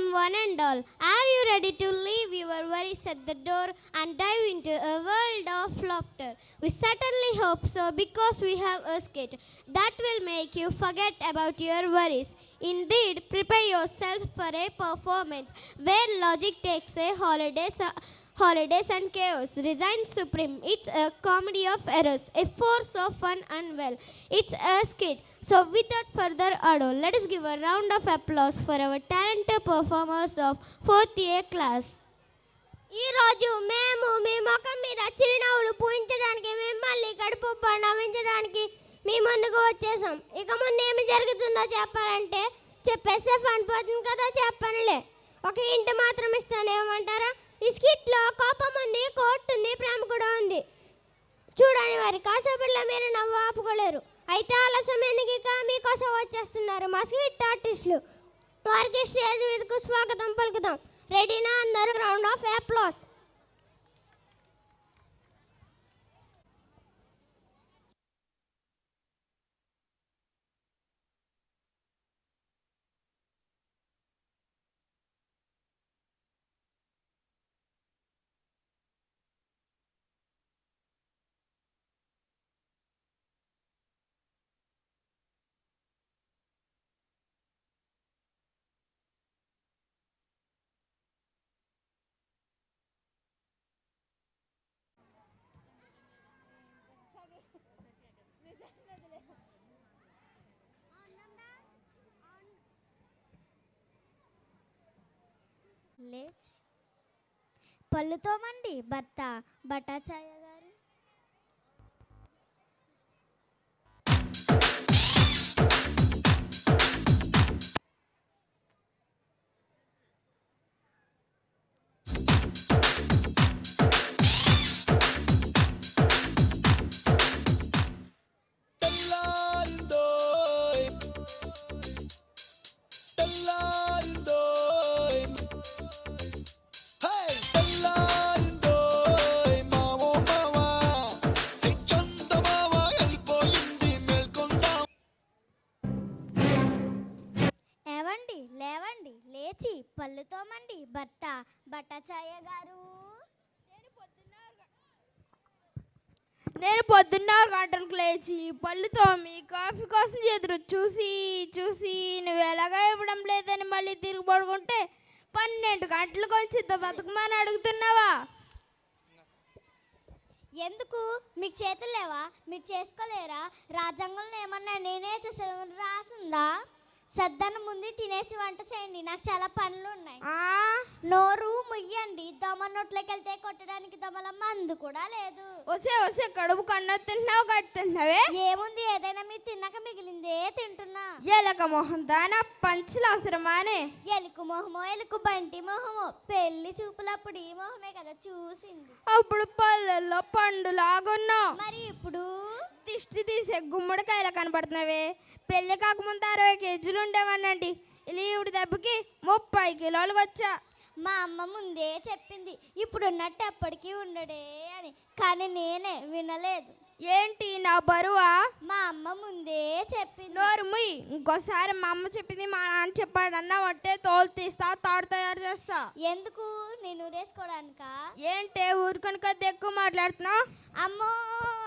Welcome one and all. Are you ready to leave your worries at the door and dive into a world of laughter? We certainly hope so, because we have a skit that will make you forget about your worries. Indeed, prepare yourself for a performance where logic takes a holidays and chaos reigns supreme. It's a comedy of errors, a force of fun and well. It's a skit. So without further ado, let us give a round of applause for our talented performers of 4th A class. ఈ రోజు మేము మీ ముఖం మీద చిరునవ్వులు పూయించడానికి, మిమ్మల్ని కడుపు నవ్వించడానికి మీ ముందుకు వచ్చేసాం. ఇక ముందు ఏమి జరుగుతుందో చెప్పాలంటే చెప్పేస్తే ఫన్ పోతుంది కదా, చెప్పనులే. ఒక హింట్ మాత్రం ఇస్తాను, ఏమంటారా? ఈ స్కిట్లో కోపం ఉంది, కోర్టు ఉంది, ప్రేమ కూడా ఉంది. చూడని వారి కాసేపట్లో మీరు నవ్వు ఆపుకోలేరు. అయితే ఆలస్యం ఎందుకు, ఇక మీకోసం వచ్చేస్తున్నారు మా స్కిట్ ఆర్టిస్టులు. వారికి స్టేజ్ మీదకు స్వాగతం పలుకుతాం. రెడీనా అందరూ? Round of applause. లేచి పళ్ళు తోమండి భర్త బటాచాయ గారు. లేవండి, లేచి పళ్ళు తోమండి భర్త బటాచాయ గారు. నేను పొద్దున్న 6 గంటలకు లేచి పళ్ళు తోమి కాఫీ కోసం ఎదురు చూసి నువ్వు ఎలాగా ఇవ్వడం లేదని మళ్ళీ తిరిగి పడుకుంటే 12 గంటలకు వచ్చి బతుకమని అడుగుతున్నావా? ఎందుకు? మీకు చేతులు లేవా? మీరు చేసుకోలేరా? రాజ్యాంగంలో ఏమన్నా నేనే చేస్తాను రాసుందా? సద్దన ముందు తినేసి వంట చేయండి, నాకు చాలా పనులు ఉన్నాయి. నోరు ముయ్యండి, దొమ నోట్లోకి వెళ్తే కొట్టడానికి దొమల మందు కూడా లేదు. వసే కడుపు కన్నా తింటున్నావు కట్టుతున్నావే. ఏముంది, ఏదైనా మీరు తిన్నాక మిగిలిందే తింటున్నా. ఎలక మొహం దానా పంచులు అవసరమానే? ఎలుకు మొహమో ఎలుకు బంటి మొహమో, పెళ్లి చూపులప్పుడు ఈ మొహమే కదా చూసింది. అప్పుడు పళ్ళల్లో పండులాగున్నావు, మరి ఇప్పుడు దిష్టి తీసే గుమ్మడికాయలా కనపడుతున్నావే. పెళ్ళి కాకముందు 60 కేజీలు ఉండేవాడినండి, ఈవిడ దెబ్బకి 30 కిలోలు వచ్చా. మా అమ్మ ముందే చెప్పింది ఇప్పుడు ఉన్నట్టు ఎప్పటికీ ఉండడే అని, కానీ నేనే వినలేదు. ఏంటి నా బరువా? మా అమ్మ ముందే చెప్పింది. నోరు ముయ్. ఇంకోసారి మా అమ్మ చెప్పింది మా నాన్న చెప్పాడన్నా వట్టే తోలు తీస్తా, తాడు తయారు చేస్తా. ఎందుకు? నేను ఊరేసుకోవడానికా? ఏంటే ఊరుకొని కొద్ది ఎక్కువ మాట్లాడుతున్నావు? అమ్మో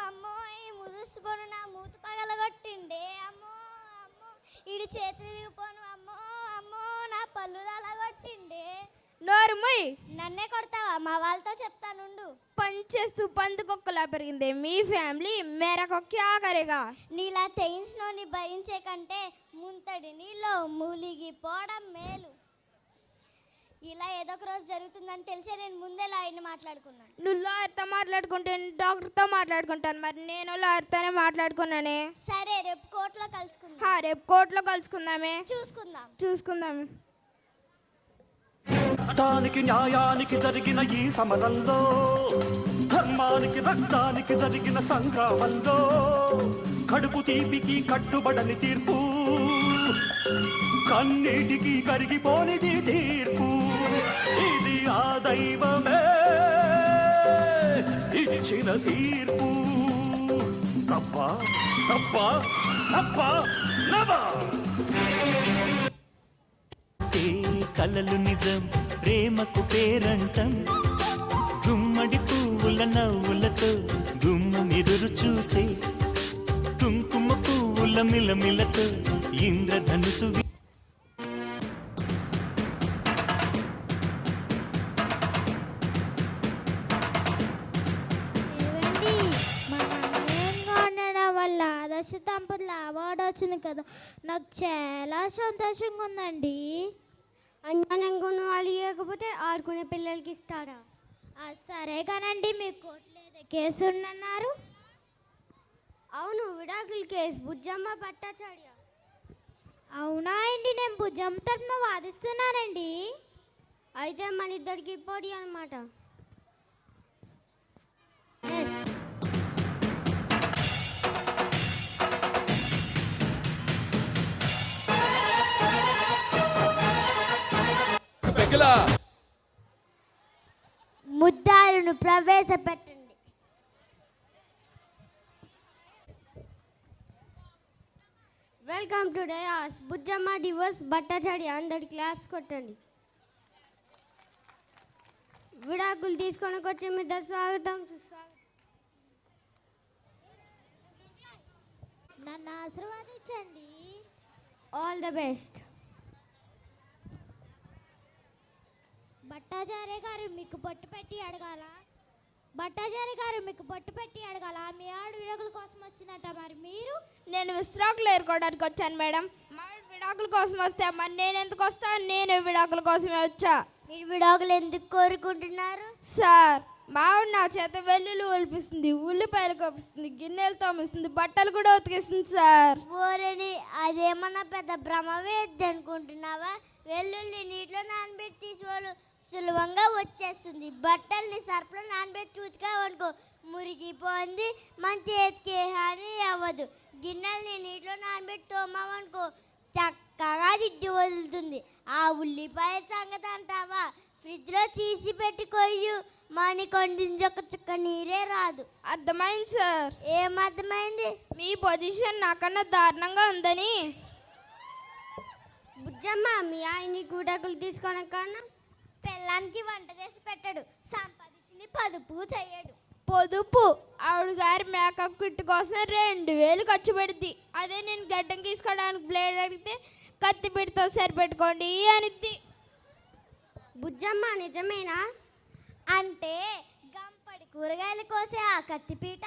అమ్మో, ఈ ముదుసుపోను నా మూతి పగలగొట్టిండే. అమ్మో అమ్మో, ఈడి చేతులు తిరిగిపోను. అమ్మో అమ్మో, నా పళ్ళు రాలగొట్టిండే. నోరు ముయ్. నన్నే కొడతావా? మా వాళ్ళతో చెప్తానుండు. పనిచేస్తూ పందుకొక్కలా పెరిగింది మీ ఫ్యామిలీ, మేరకు క్యా కరేగా? నీలా తెయించినోని భరించే కంటే ముంతడి నీలో మూలిగిపోవడం మేలు. ఇలా ఏదో ఒక రోజు జరుగుతుందని తెలిసే నేను ముందే లాయర్ని మాట్లాడుకున్నాను. నువ్వు లాయర్తో మాట్లాడుకుంటే డాక్టర్తో మాట్లాడుకుంటాను, మరి నేను లాయర్తోనే మాట్లాడుకున్నానే. సరే, రేపు కోర్టులో కలుసుకుందాం. రేపు కోర్టులో కలుసుకుందామే. చూసుకుందాం. రక్తానికి న్యాయానికి జరిగిన ఈ సమరంలో, ధర్మానికి రక్తానికి జరిగిన సంగ్రామంలో, కడుపు తీపికి కట్టుబడని తీర్పు, కన్నీటికి కరిగిపోనిది తీర్పు. ఇది ఆ దైవమే ఇచ్చిన తీర్పు. తప్ప తప్ప తప్ప నవ కలలు నిజం ప్రేమకు పేరంటం గుమ్మడి పువ్వుల నవ్వులతో గుమ్మెదురు చూసే కుంకుమ పువ్వుల మిలమిలతో ఇంద్రధనుసు ఏవండి మన అందంగా ఉండడం వల్ల ఆదర్శ దంపతుల అవార్డు వచ్చింది కదా, నాకు చాలా సంతోషంగా ఉందండి. అంజనంగా ఉన్న వాళ్ళు ఇవ్వకపోతే ఆడుకునే పిల్లలకి ఇస్తారా? సరే కానండి, మీకు కోర్టులో ఏదో కేసు ఉందన్నారు. అవును, విడాకుల కేసు బుజ్జమ్మ భట్టాచార్య. అవునా అండి, నేను భుజం తరఫున వాదిస్తున్నానండి. అయితే మన ఇద్దరికి పోటీ అనమాట. ముద్దాలను ప్రవేశపెట్టండి. Welcome to dais Bujjamma divorce Bhattacharya. అందరి క్లాప్స్ కొట్టండి. విడాకులు తీసుకోవడానికి వచ్చే మీద స్వాగతం సుస్వాగతం. నన్ను ఆశీర్వాదించండి. All the best. Bhattacharya garu మీకు బొట్టు పెట్టి అడగాల. భట్టాచార్య గారు మీకు బొట్టు పెట్టి అడగాల. మీ ఆడు విడాకుల కోసం వచ్చిందట, మరి మీరు? నేను విశ్రాకులు ఏరుకోవడానికి వచ్చాను మేడం. మా విడాకుల కోసం వస్తే మరి నేను ఎందుకు వస్తాను? నేను విడాకుల కోసమే వచ్చా. మీరు విడాకులు ఎందుకు కోరుకుంటున్నారు? సార్, మావిడ నా చేత వెల్లుల్లి ఒలిపిస్తుంది, ఉల్లిపాయలు కప్పిస్తుంది, గిన్నెలు తోమిస్తుంది, బట్టలు కూడా ఉతికిస్తుంది సార్. ఓరని అదేమన్నా పెద్ద భ్రమవేద్ది అనుకుంటున్నావా? వెల్లుల్లి నీటిలో నానబెట్టి తీసుకోవాలి, సులభంగా వచ్చేస్తుంది. బట్టల్ని సర్ఫలో నానబెట్టి ఉతికావనుకో మురిగిపోయింది, మన చేతికి హాని అవ్వదు. గిన్నెల్ని నీటిలో నానబెట్టి తోమావనుకో చక్కగా జిడ్డు వదులుతుంది. ఆ ఉల్లిపాయ సంగతి అంటావా? ఫ్రిడ్జ్లో తీసి పెట్టి కొయ్యు, కొంచెం చుక్క నీరే రాదు. అర్థమైంది సార్. ఏం అర్థమైంది? మీ పొజిషన్ నాకన్నా దారుణంగా ఉందని. బుజ్జమ్మ, మీ ఆయన్ని విడాకులు తీసుకోవడం కన్నా పిల్లానికి వంట చేసి పెట్టాడు, సంపాదించింది పొదుపు చేయడు. పొదుపు ఆవిడ గారి మేకప్ కిట్ కోసం 2000 ఖర్చు పెడుద్ది. అదే నేను గడ్డం తీసుకోవడానికి బ్లేడ్ అడిగితే కత్తి పిడితో సరిపెట్టుకోండి అనిద్ది. బుజ్జమ్మ, నిజమేనా? అంటే గంపడి కూరగాయల కోసే ఆ కత్తిపీట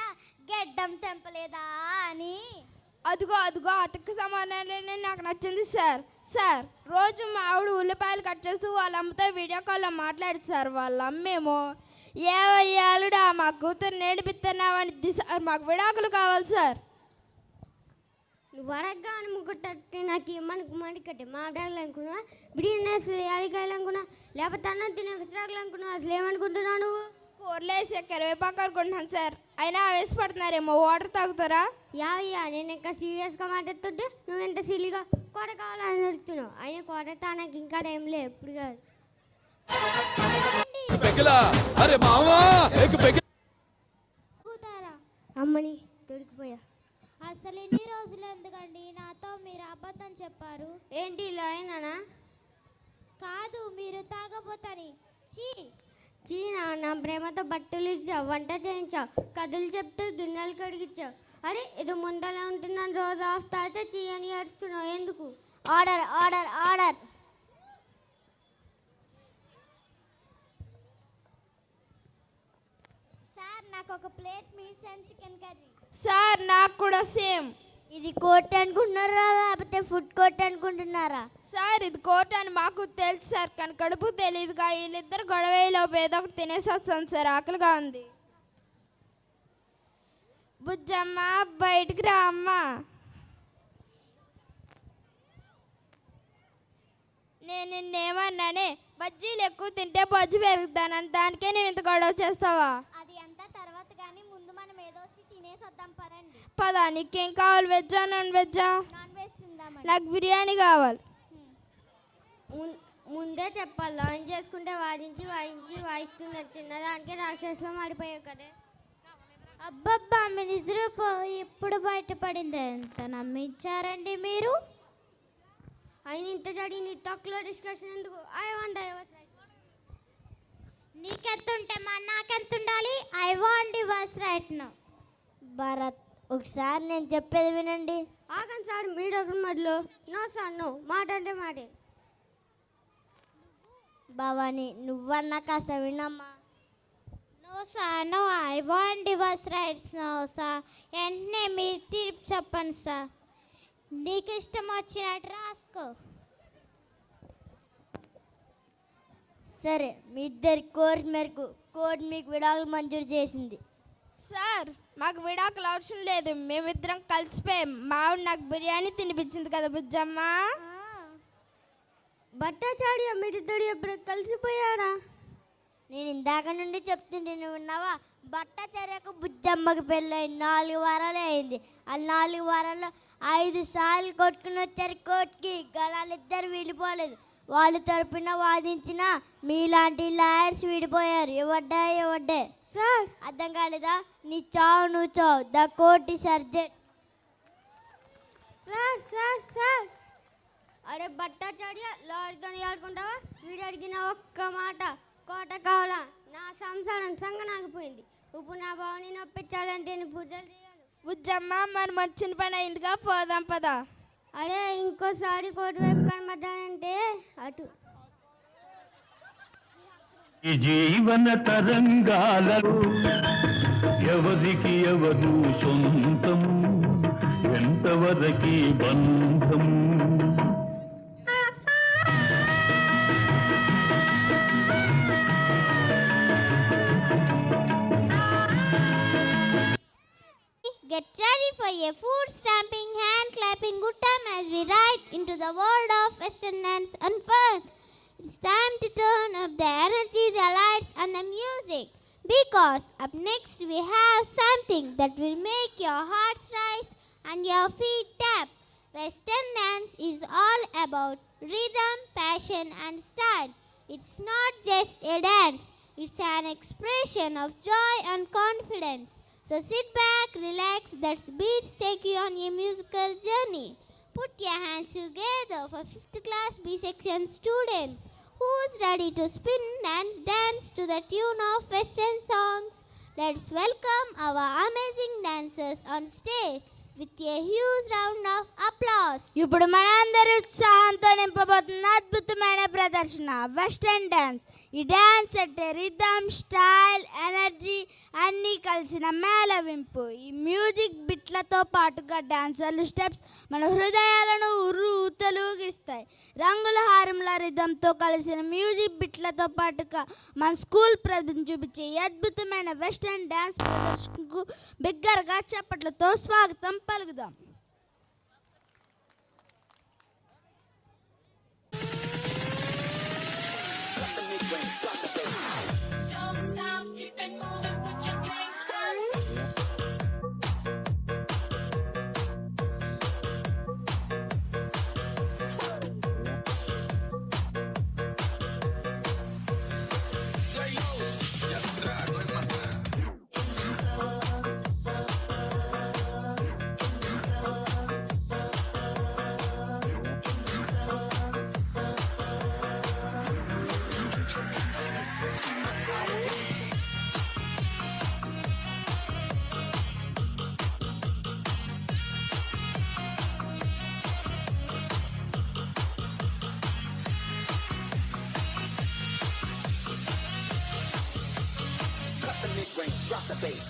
గెడ్డం తెంపలేదా అని. అదిగో అదిగో అతనికి సమాధానాలనే నాకు నచ్చింది సార్. సార్, రోజు మా ఆవిడ ఉల్లిపాయలు కట్ చేస్తూ వాళ్ళ అమ్మతో వీడియో కాల్లో మాట్లాడు సార్. వాళ్ళ అమ్మేమో ఏవయ్యాలుడా మా కూతురు నేడిపిస్తున్నావని సార్. మాకు విడాకులు కావాలి సార్. నువ్వు అడగ్గా అని ముగ్గుట్టే నాకు మనకు మడికట్టే మాట్లాడాలి అనుకున్నా, బిర్యానీ యాదికాయలు అనుకున్నా, లేకపోతే అన్నం తినే విశ్రాకులు అనుకున్నా. అసలు ఏమనుకుంటున్నావు నువ్వు? కూరలేసే కరివేపాకు అనుకుంటున్నాను సార్. అయినా ఆవేశపడుతున్నారేమో, వాటర్ తాగుతారా? యావయ్యా, నేను ఇంకా సీరియస్గా మాట్లాడుతుంటే నువ్వు ఎంత సిల్లిగా కోట కావాలని నడుస్తున్నావు. అయినా కోట తానకి ఇంకా ఏం లేదు, ఎప్పుడు కాదు. అమ్మని దొరికిపోయా. అసలు ఎన్ని రోజులు ఎందుకండి నాతో మీరు అబద్ధం చెప్పారు? ఏంటి ఇలా అయినా? కాదు, మీరు తాగబోతని. చీనా, నా ప్రేమతో బట్టలు ఇచ్చావు, వంట చేయించావు, కథలు చెప్తే గిన్నెలు కడిగించావు. అరే, ఇది ముందలా ఉంటున్నాను, రోజు ఆఫ్ తాగితే చీ అని ఏడుస్తున్నావు ఎందుకు? Order order order. సార్, నాకు ఒక plate meals and chicken curry. Sir, నాకు కూడా సేమ్. ఇది కోర్ట్ అనుకుంటున్నారా లేకపోతే ఫుడ్ కోర్ట్ అనుకుంటున్నారా? సార్, ఇది కోర్ట్ అని మాకు తెలుసు సార్, కానీ కడుపు తెలియదుగా. వీళ్ళిద్దరు గొడవలోపు ఏదో ఒకటి తినేసి వస్తాం సార్, ఆకలిగా ఉంది. బుజ్జమ్మ, బయటికి రా అమ్మ. నేను నిన్నేమన్నానే, బజ్జీలు ఎక్కువ తింటే బజ్జి పెరుగుతానని, దానికే నేను ఇంత గొడవ చేస్తావా? అది అంతా తర్వాత కానీ ముందు మనం ఏదో తినేసి వద్దాం పదండి. పదా, నీకేం కావాలి? వెజ్జా నాన్ వెజ్జా? నాన్ వెజ్ తిందాం. నాకు బిర్యానీ కావాలి. ముందే చెప్పాలి, లాంచ్ చేసుకుంటే వాయించి వాయిస్తున్నారు. చిన్నదానికే రాక్షసులో మాడిపోయావు కదే. అబ్బబ్బా, మీ నిజరూపం ఎప్పుడు బయటపడింది? ఎంత నమ్మించారండి మీరు? అయిన ఇంత జరిగింది తక్కువ డిస్కషన్ ఎందుకు? I want divorce right. నీకెంత ఉంటే మా నాకెంత ఉండాలి? I want divorce right now. Bharat ఒకసారి నేను చెప్పేది వినండి. ఆగండి సార్, మీడొకరి మధ్యలో. నో సార్ నో, మాట అంటే మాటే. భవాని నువ్వన్నా కాస్త వినమ్మా. No sir no, I want divorce rights no sir. వెంటనే మీరు తీర్పు చెప్పండి సార్. నీకు ఇష్టం వచ్చినట్టు రాసుకో. సరే, మీ ఇద్దరి కోరిక మేరకు కోర్టు మీకు విడాకులు మంజూరు చేసింది. సార్ మాకు విడాకులు అవసరం లేదు, మేమిద్దరం కలిసిపోయాం. మావిడ నాకు బిర్యానీ తినిపించింది కదా బుజ్జమ్మ. భట్టాచార్య మీరిద్దరు ఎప్పుడు కలిసిపోయారా? నేను ఇందాక నుండి చెప్తుంటే నువ్వు ఉన్నావా? భట్టాచార్యకు బుజ్జమ్మకి పెళ్ళి 4 వారాలే అయింది. ఆ 4 వారాల్లో 5 సార్లు కొట్టుకుని వచ్చారు కోర్టుకి. వాళ్ళిద్దరు విడిపోలేదు. వాళ్ళు తరపున వాదించిన మీలాంటి లాయర్స్ విడిపోయారు. ఎవడ్డే సార్ అర్థం కాలేదా? నీ చావు నువ్వు చావు. The court is urgent. Sir sir sir అరే భట్టాచార్య లారీతో ఆడుకుంటావా? వీడు అడిగిన ఒక్క మాట కోట కావాలా? నా సంసారం సంగనాగిపోయింది. ఇప్పుడు నా బావని నొప్పించాలంటే నేను పూజలు చేయాలి. బుజ్జమ్మ మరి వచ్చిన పని అయిందిగా, పోదాం పదా. అరే ఇంకోసారి కోటి వైపు కనబడ్డానంటే అటు. ఈ జీవన తరంగాలలో ఎవరికి ఎవరు సొంతం, ఎంతవరకి బంధం. Get ready for a food stamping, hand clapping good time as we ride into the world of Western dance and fun. It's time to turn up the energy, the lights and the music. Because up next we have something that will make your hearts rise and your feet tap. Western dance is all about rhythm, passion and style. It's not just a dance, it's an expression of joy and confidence. So sit back, relax, that beats take you on a musical journey. Put your hands together for 5th class B section students. Who's ready to spin and dance to the tune of Western songs? Let's welcome our amazing dancers on stage with a huge round of applause. ఇప్పుడు మనందరూ ఉత్సాహంతో నింపబోతున్న అద్భుతమైన ప్రదర్శన western dance. ఈ dance అంటే rhythm, style, energy అన్నీ కలిసిన మేళవింపు. ఈ మ్యూజిక్ బిట్లతో పాటుగా డాన్సర్లు స్టెప్స్ మన హృదయాలను ఉర్రూతలూగిస్తాయి. రంగుల హారంల రిథంతో కలిసిన మ్యూజిక్ బిట్లతో పాటుగా మన స్కూల్ ప్రతిభను చూపించే ఈ అద్భుతమైన వెస్టర్న్ డ్యాన్స్ ప్రదర్శనకు బిగ్గరగా చప్పట్లతో స్వాగతం పలుకుదాం. Drop the bass.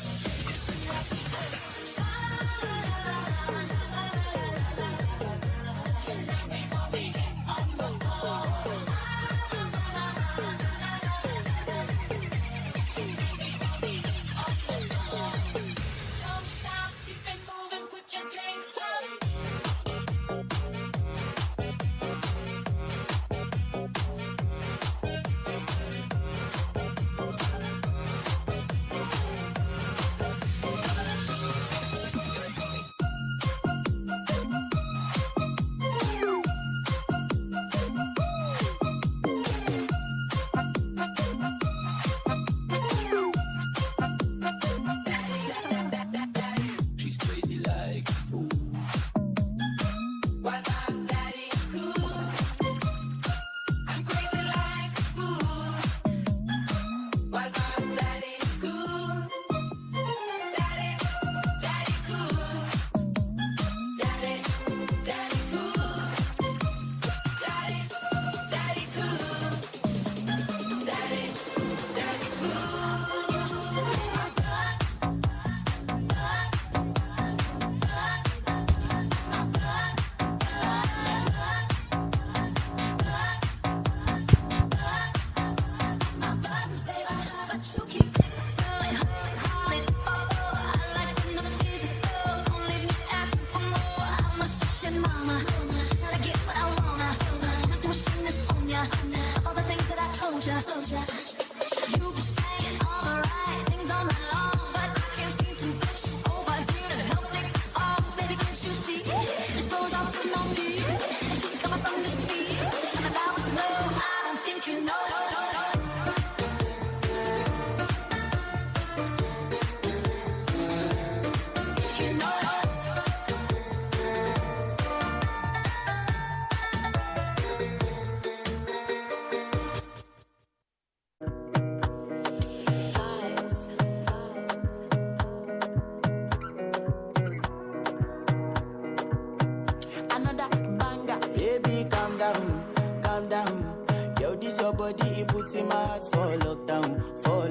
Another banger, baby, calm down, calm down. Yo, this your body, it puts in my heart for lockdown, oh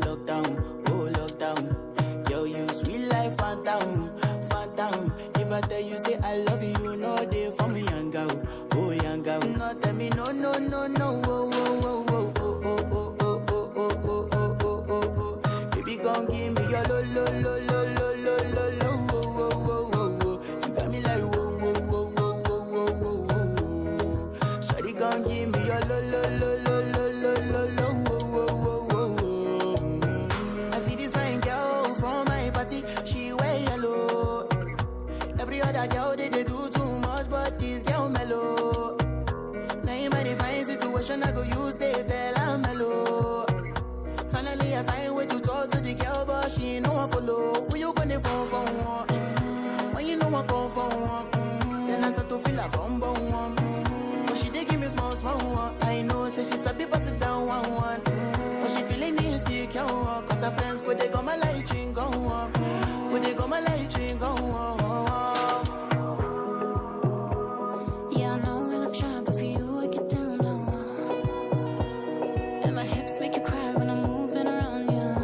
lockdown. Yo, you sweet life, phantom, phantom. If I tell you say I love you, you know they for me, young girl, oh young girl. No, tell me no, no, no, no, oh, oh, oh, oh, oh, oh, oh, oh, oh, oh, oh, oh, oh, oh, oh. Baby, gon' give me your lo, lo, lo, lo, lo, lo, lo, lo, oh, oh, oh, oh, oh. You got me like whoa, whoa, whoa, whoa, whoa, whoa, whoa, whoa. Shawty gon' give me your lo, lo, lo, lo, lo, lo, lo, lo, whoa, whoa, whoa, whoa. I see this fine girl from my party, she wear yellow. Every other girl they do too much, but this girl mellow. Now in my divine situation, I go use they tell I'm mellow. Finally, I find way to talk to the girl, but she ain't no one follow. Who you gonna phone for one? When you know I come for one, then I start to feel a bum bum one. But she dey give me small small one. I know, say she's a bit pass it down one one. But she feeling insecure, cause her friends go they go my light ring go on. Go they go my light ring go on. Yeah, I know we look shy, but for you I get down low. And my hips make you cry when I'm moving around you.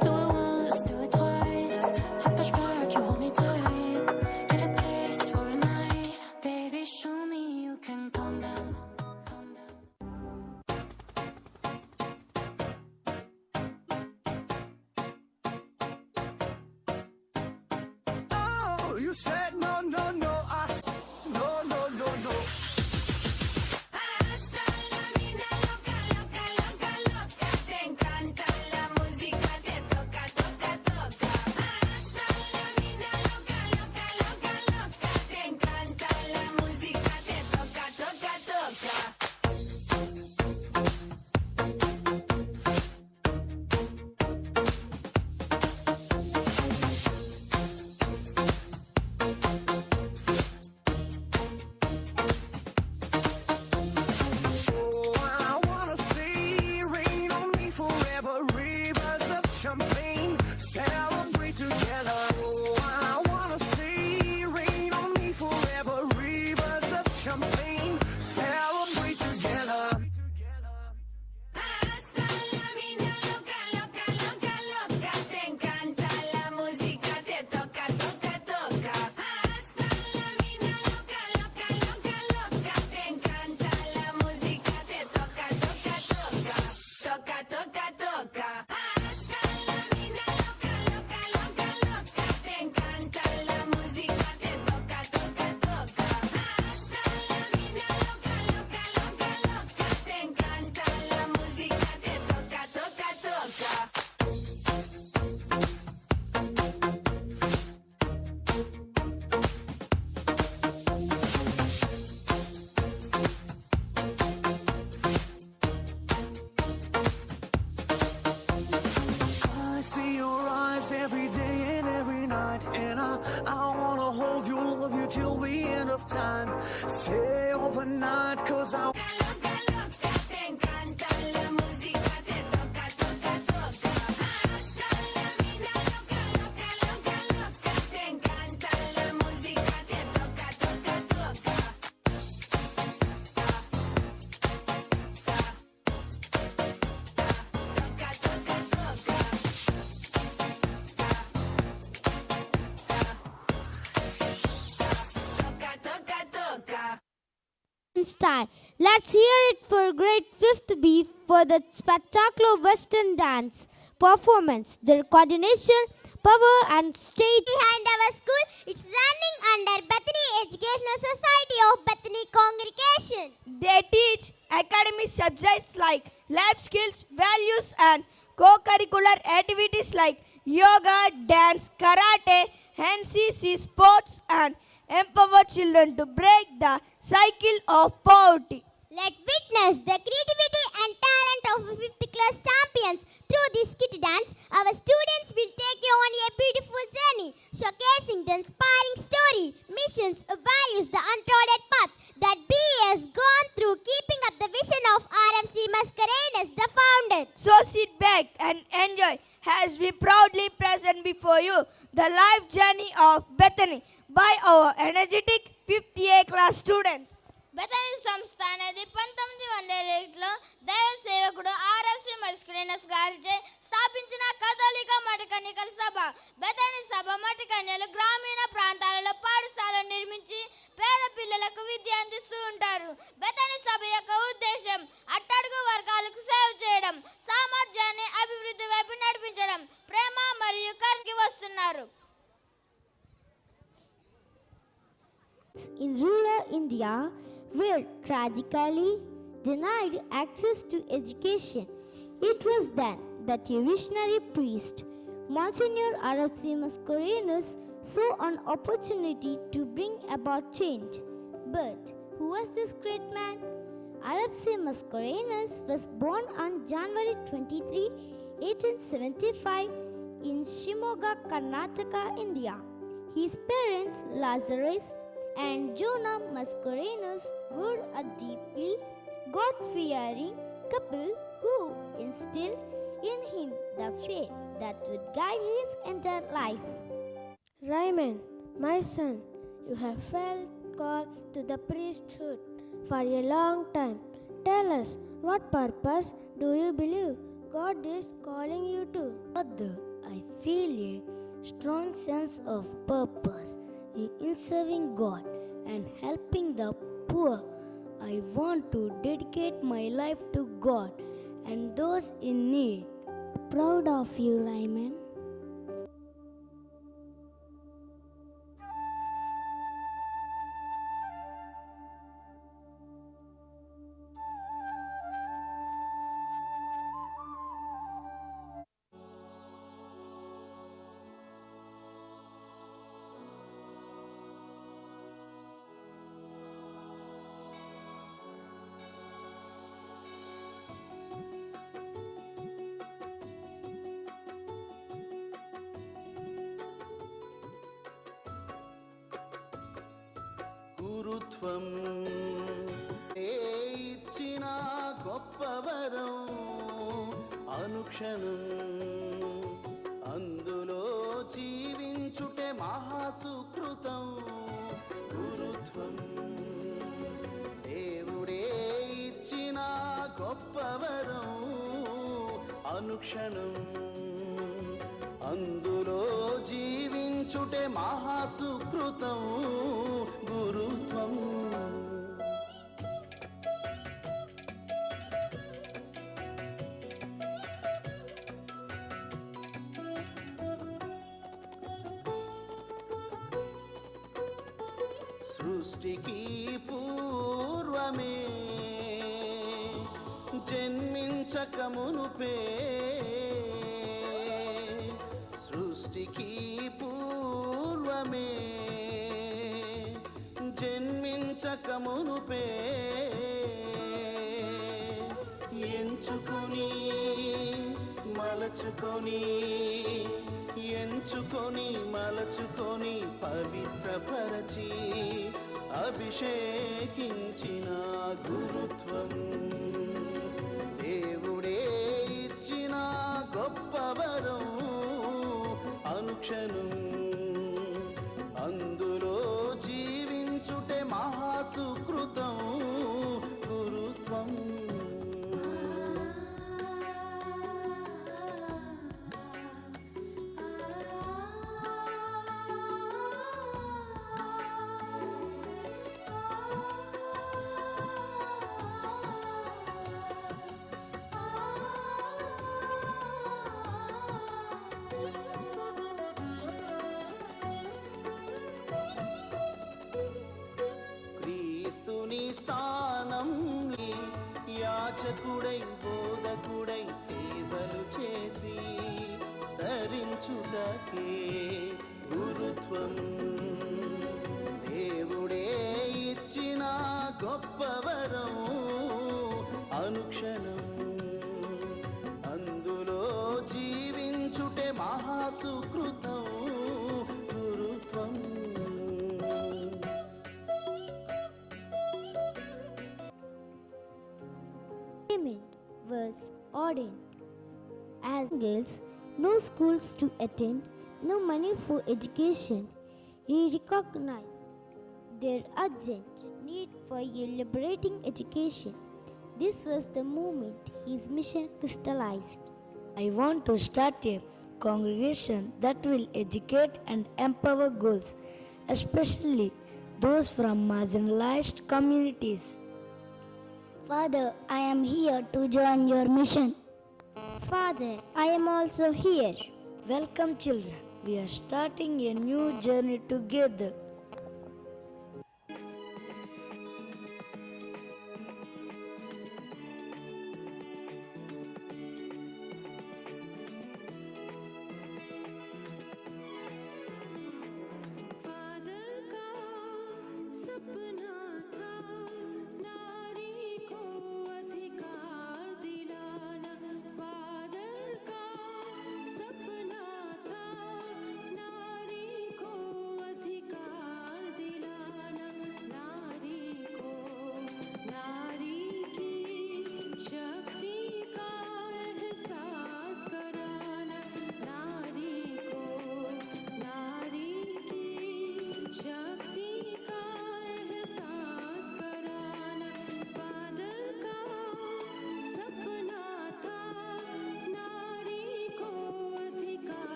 Do it once, do it twice. I push back, you hold me tight. Get a taste for a night. Baby, show me you can calm down, calm down. Oh, you said no, no, no. No, no, no, no. Oh, I wanna see rain on me forever. Rivers of champagne, celebrate together. Oh, I wanna see rain on me forever. Rivers of champagne, celebrate together. I see your eyes every day and every night, and I wanna hold you, love you till the end of time. Stay overnight, cause I style. Let's hear it for grade 5th B for the spectacular Western dance performance. Their coordination, power and state Behind our school, it's running under Bethany Educational Society of Bethany Congregation. They teach academic subjects like life skills, NCC sports and empower children to break the cycle of poverty. Let's witness the creativity and talent of 5th class champions. Through this kit dance, our students will take you on a beautiful journey, showcasing the inspiring story, missions, values, the untrodden path that B has gone through, keeping up the vision of RFC Mascarenas, the founder. So sit back and enjoy as we proudly present before you the life journey of Bethany by our energetic 5th A class students. బెతనీ సంస్థ అనేది 1902లో దైవ సేవకుడు RFC మస్కరేనస్ గారిచే స్థాపించిన కథోలిక మఠకన్యకల సభ. బెతనీ సభ మఠకన్యలు గ్రామీణ ప్రాంతాలలో పాఠశాలను నిర్మించి పేద పిల్లలకు విద్య అందిస్తూ ఉంటారు. బెతనీ సభ యొక్క ఉద్దేశం అట్టడుగు వర్గాలకు సేవ చేయడం, సామర్థ్యాన్ని అభివృద్ధి వైపు నడిపించడం, ప్రేమ మరియు కరుణకి వస్తున్నారు. In rural India were tragically denied access to education. It was then that a visionary priest, Monsignor RFC Mascarenas, saw an opportunity to bring about change. But who was this great man? RFC Mascarenas was born on January 23, 1875 in Shimoga, Karnataka, India. His parents, Lazarus and Jonah Mascarenas, were a deeply God-fearing couple who instilled in him the faith that would guide his entire life. Raymond, my son, you have felt called to the priesthood for a long time. Tell us, what purpose do you believe God is calling you to? Father, I feel a strong sense of purpose in serving God and helping the poor. I want to dedicate my life to God and those in need. Proud of you, Raymond. గురుత్వం ఇచ్చిన గొప్పవరం అనుక్షణం అందులో జీవించుటే మహాసుకృతం. గురుత్వం దేవుడే ఇచ్చిన గొప్పవరం అనుక్షణం అందులో జీవించుటే మహాసుకృతం. గురుత్వం సృష్టికి పూర్వమే జన్మించక మునుపే సృష్టికి పూర్వమే జన్మించక మునుపే ఎంచుకొని మలచుకొని ఎంచుకొని మలచుకొని పవిత్రపరచి అభిషేకించిన గురుత్వం దేవుడే ఇచ్చిన గొప్పవరం అనుక్షణం అందులో జీవించుటే మహాసుకృతం. గురుత్వం గురుత్వం దేవుడే ఇచ్చిన గొప్పవరం అనుక్షణం అందులో జీవించుటే మహాసుకృతం గురుత్వం. Payment was ordained as girls, no schools to attend, no money for education. He recognized their urgent need for a liberating education. This was the moment his mission crystallized. I want to start a congregation that will educate and empower girls, especially those from marginalized communities. Father, I am here to join your mission. Father, I am also here. Welcome, children. We are starting a new journey together. सपना था नारी को अधिकार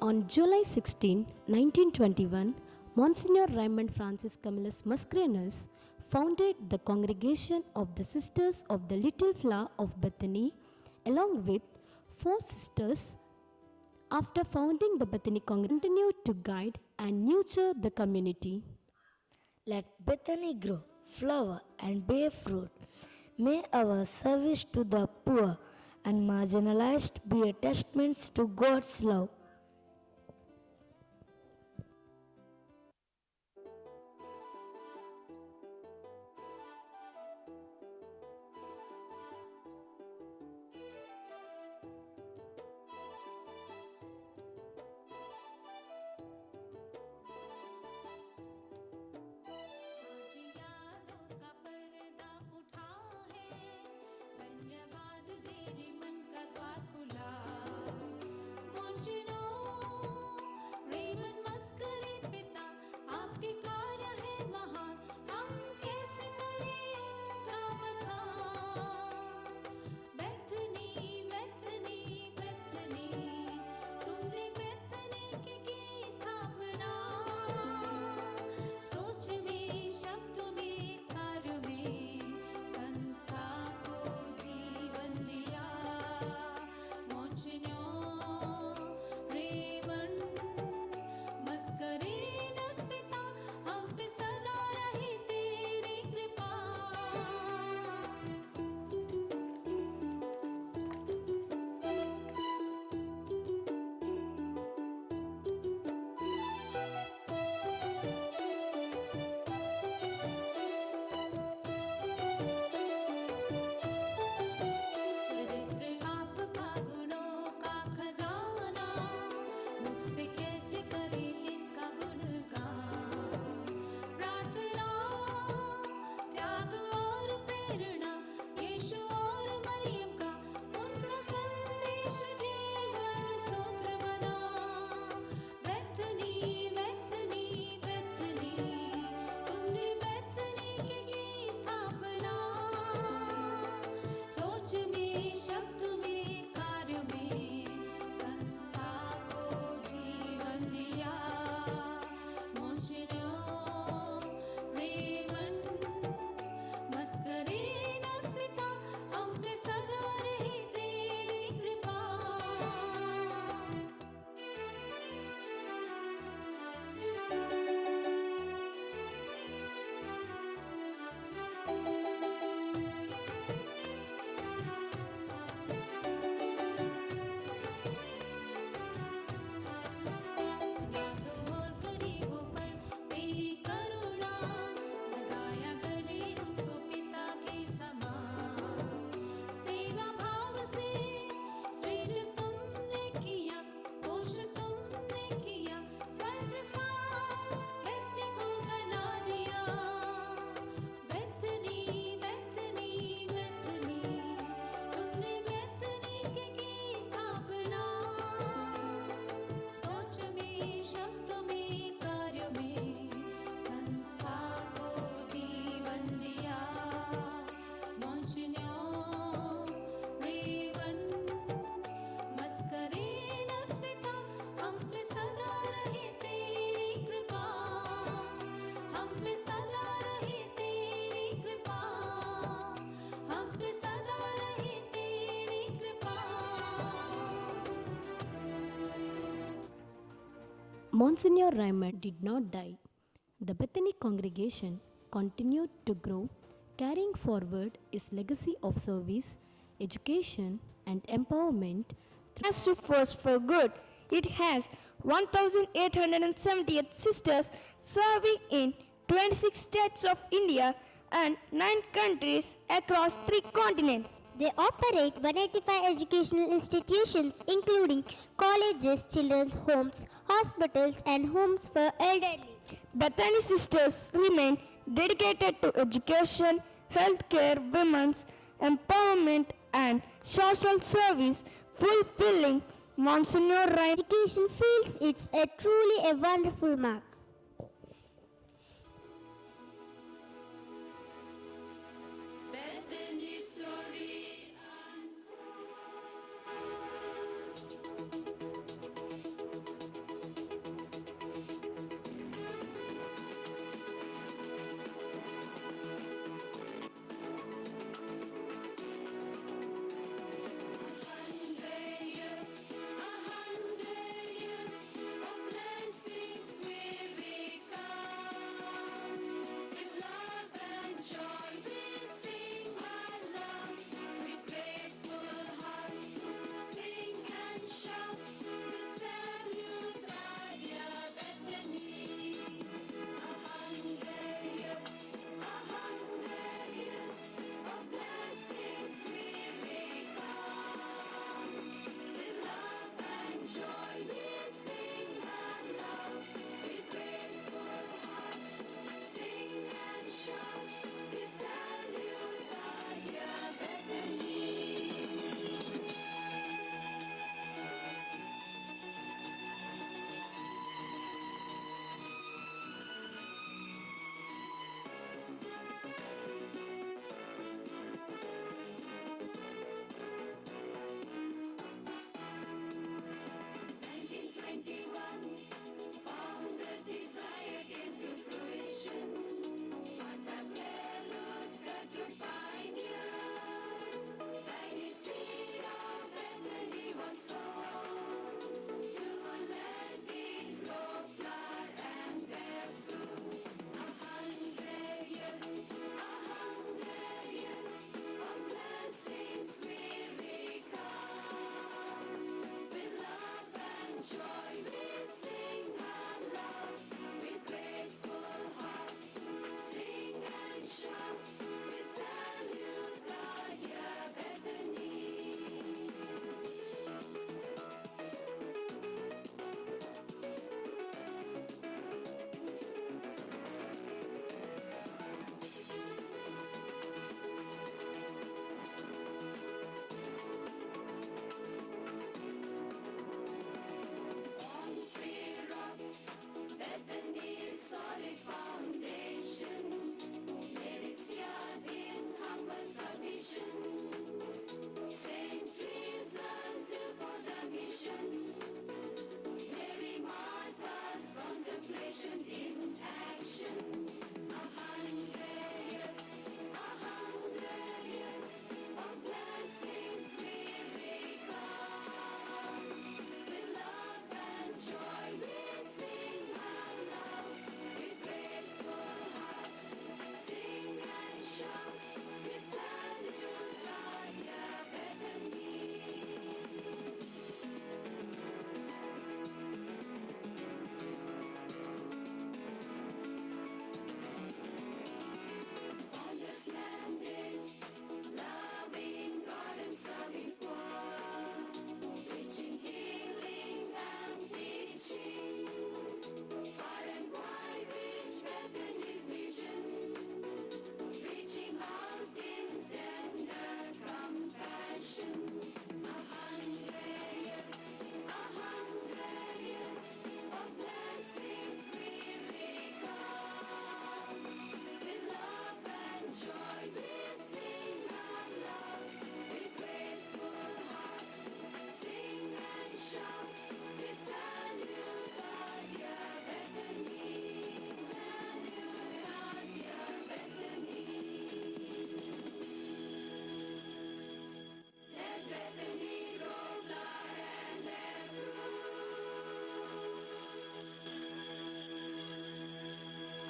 On July 16, 1921, Monsignor Raymond Francis Camillus Mascarenhas founded the Congregation of the Sisters of the Little Flower of Bethany along with 4 sisters. After founding the Bethany Congregation, continued to guide and nurture the community. Let Bethany grow, flower, and bear fruit. May our service to the poor and marginalized be a testament to God's love. Monsignor Raymond did not die. The Bethany congregation continued to grow, carrying forward his legacy of service, education, and empowerment. Massive force for good. It has 1,878 sisters serving in 26 states of India and 9 countries across 3 continents. They operate 185 educational institutions, including colleges, children's homes, hospitals, and homes for elderly. Bethany Sisters remain dedicated to education, healthcare, women's empowerment, and social service, fulfilling Monsignor Raymond Education feels it's truly a wonderful mark.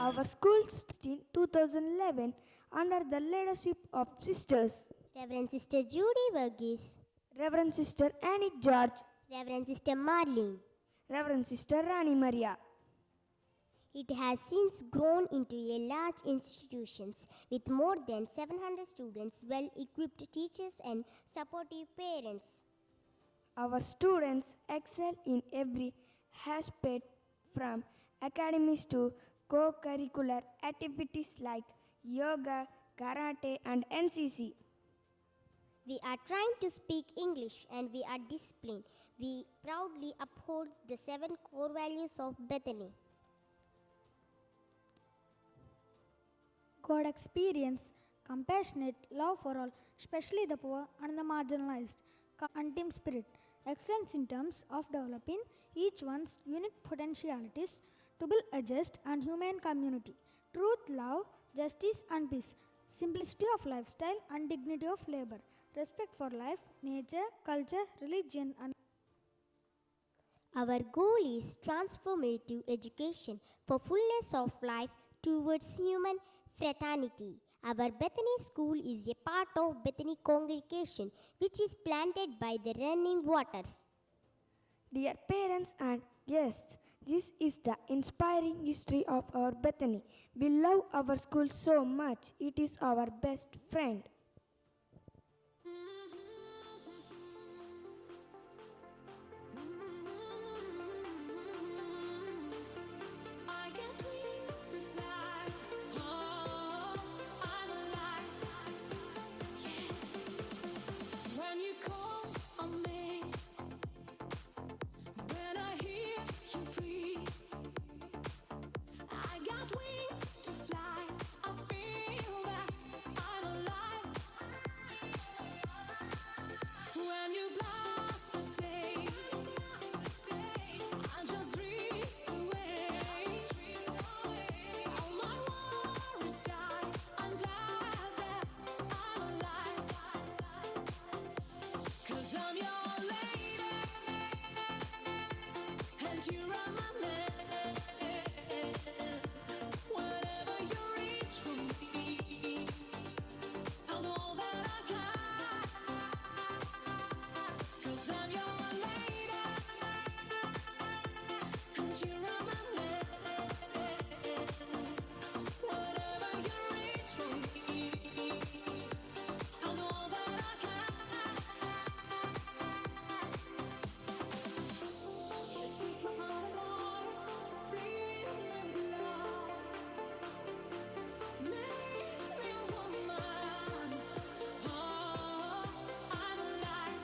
Our school started in 2011 under the leadership of sisters Reverend Sister Judy Verghese, Reverend Sister Annie George, Reverend Sister Marlene. Reverend Sister Rani Maria. It has since grown into a large institution with more than 700 students, well-equipped teachers and supportive parents. Our students excel in every aspect from academics to co-curricular activities like yoga, karate and NCC. We are trying to speak English and we are disciplined. We proudly uphold the 7 core values of Bethany. God experience compassionate love for all, especially the poor and the marginalized, and team spirit, excellence in terms of developing each one's unique potentialities to build a just and humane community, truth, love, justice and peace, simplicity of lifestyle and dignity of labor, respect for life, nature, culture, religion and Our goal is transformative education for fullness of life towards human fraternity. Our Bethany School is a part of Bethany congregation which is planted by the running waters. Dear parents and guests, this is the inspiring history of our Bethany. We love our school so much. It is our best friend. I get wings to fly. Oh, I'm alive. When you call on me, when I hear you breathe, I got wings to fly. I feel that I'm alive. When you blast the day, I just drift away. All my worries die. I'm glad that I'm alive. 'Cause I'm your lady, and you're my man. Whatever you reach for me, I'll know that I can. 'Cause I'm your lady, and you're my man. Whatever you reach for me, I'll know that I can. Take my heart, freedom and love. Make me a woman. Oh, I'm alive.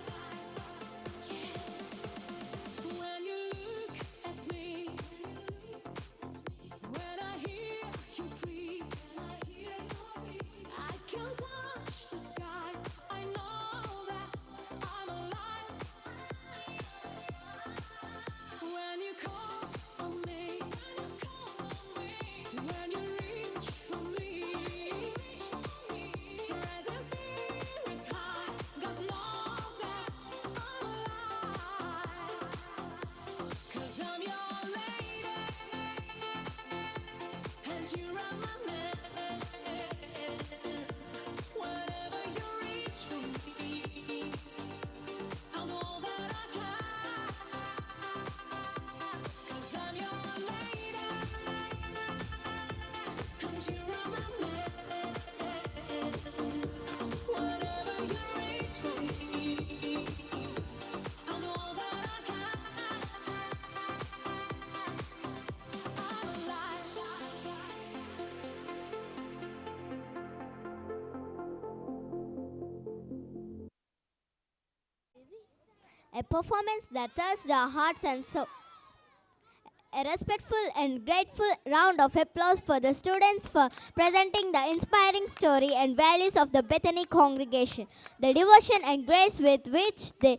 When you look at me, when I hear you breathe, I can touch the sky. I know that I'm alive. When you call on me, when you reach for me, rising spirits high, God knows that I'm alive. 'Cause I'm your lady, and you're my man. Whatever you reach for me, I'll know that I can. 'Cause I'm your lady, and you're my man. Whatever you reach for me, I'll know that I can. I'm alive. A performance that touched our hearts and souls. A respectful and grateful round of applause for the students for presenting the inspiring story and values of the Bethany congregation. The devotion and grace with which they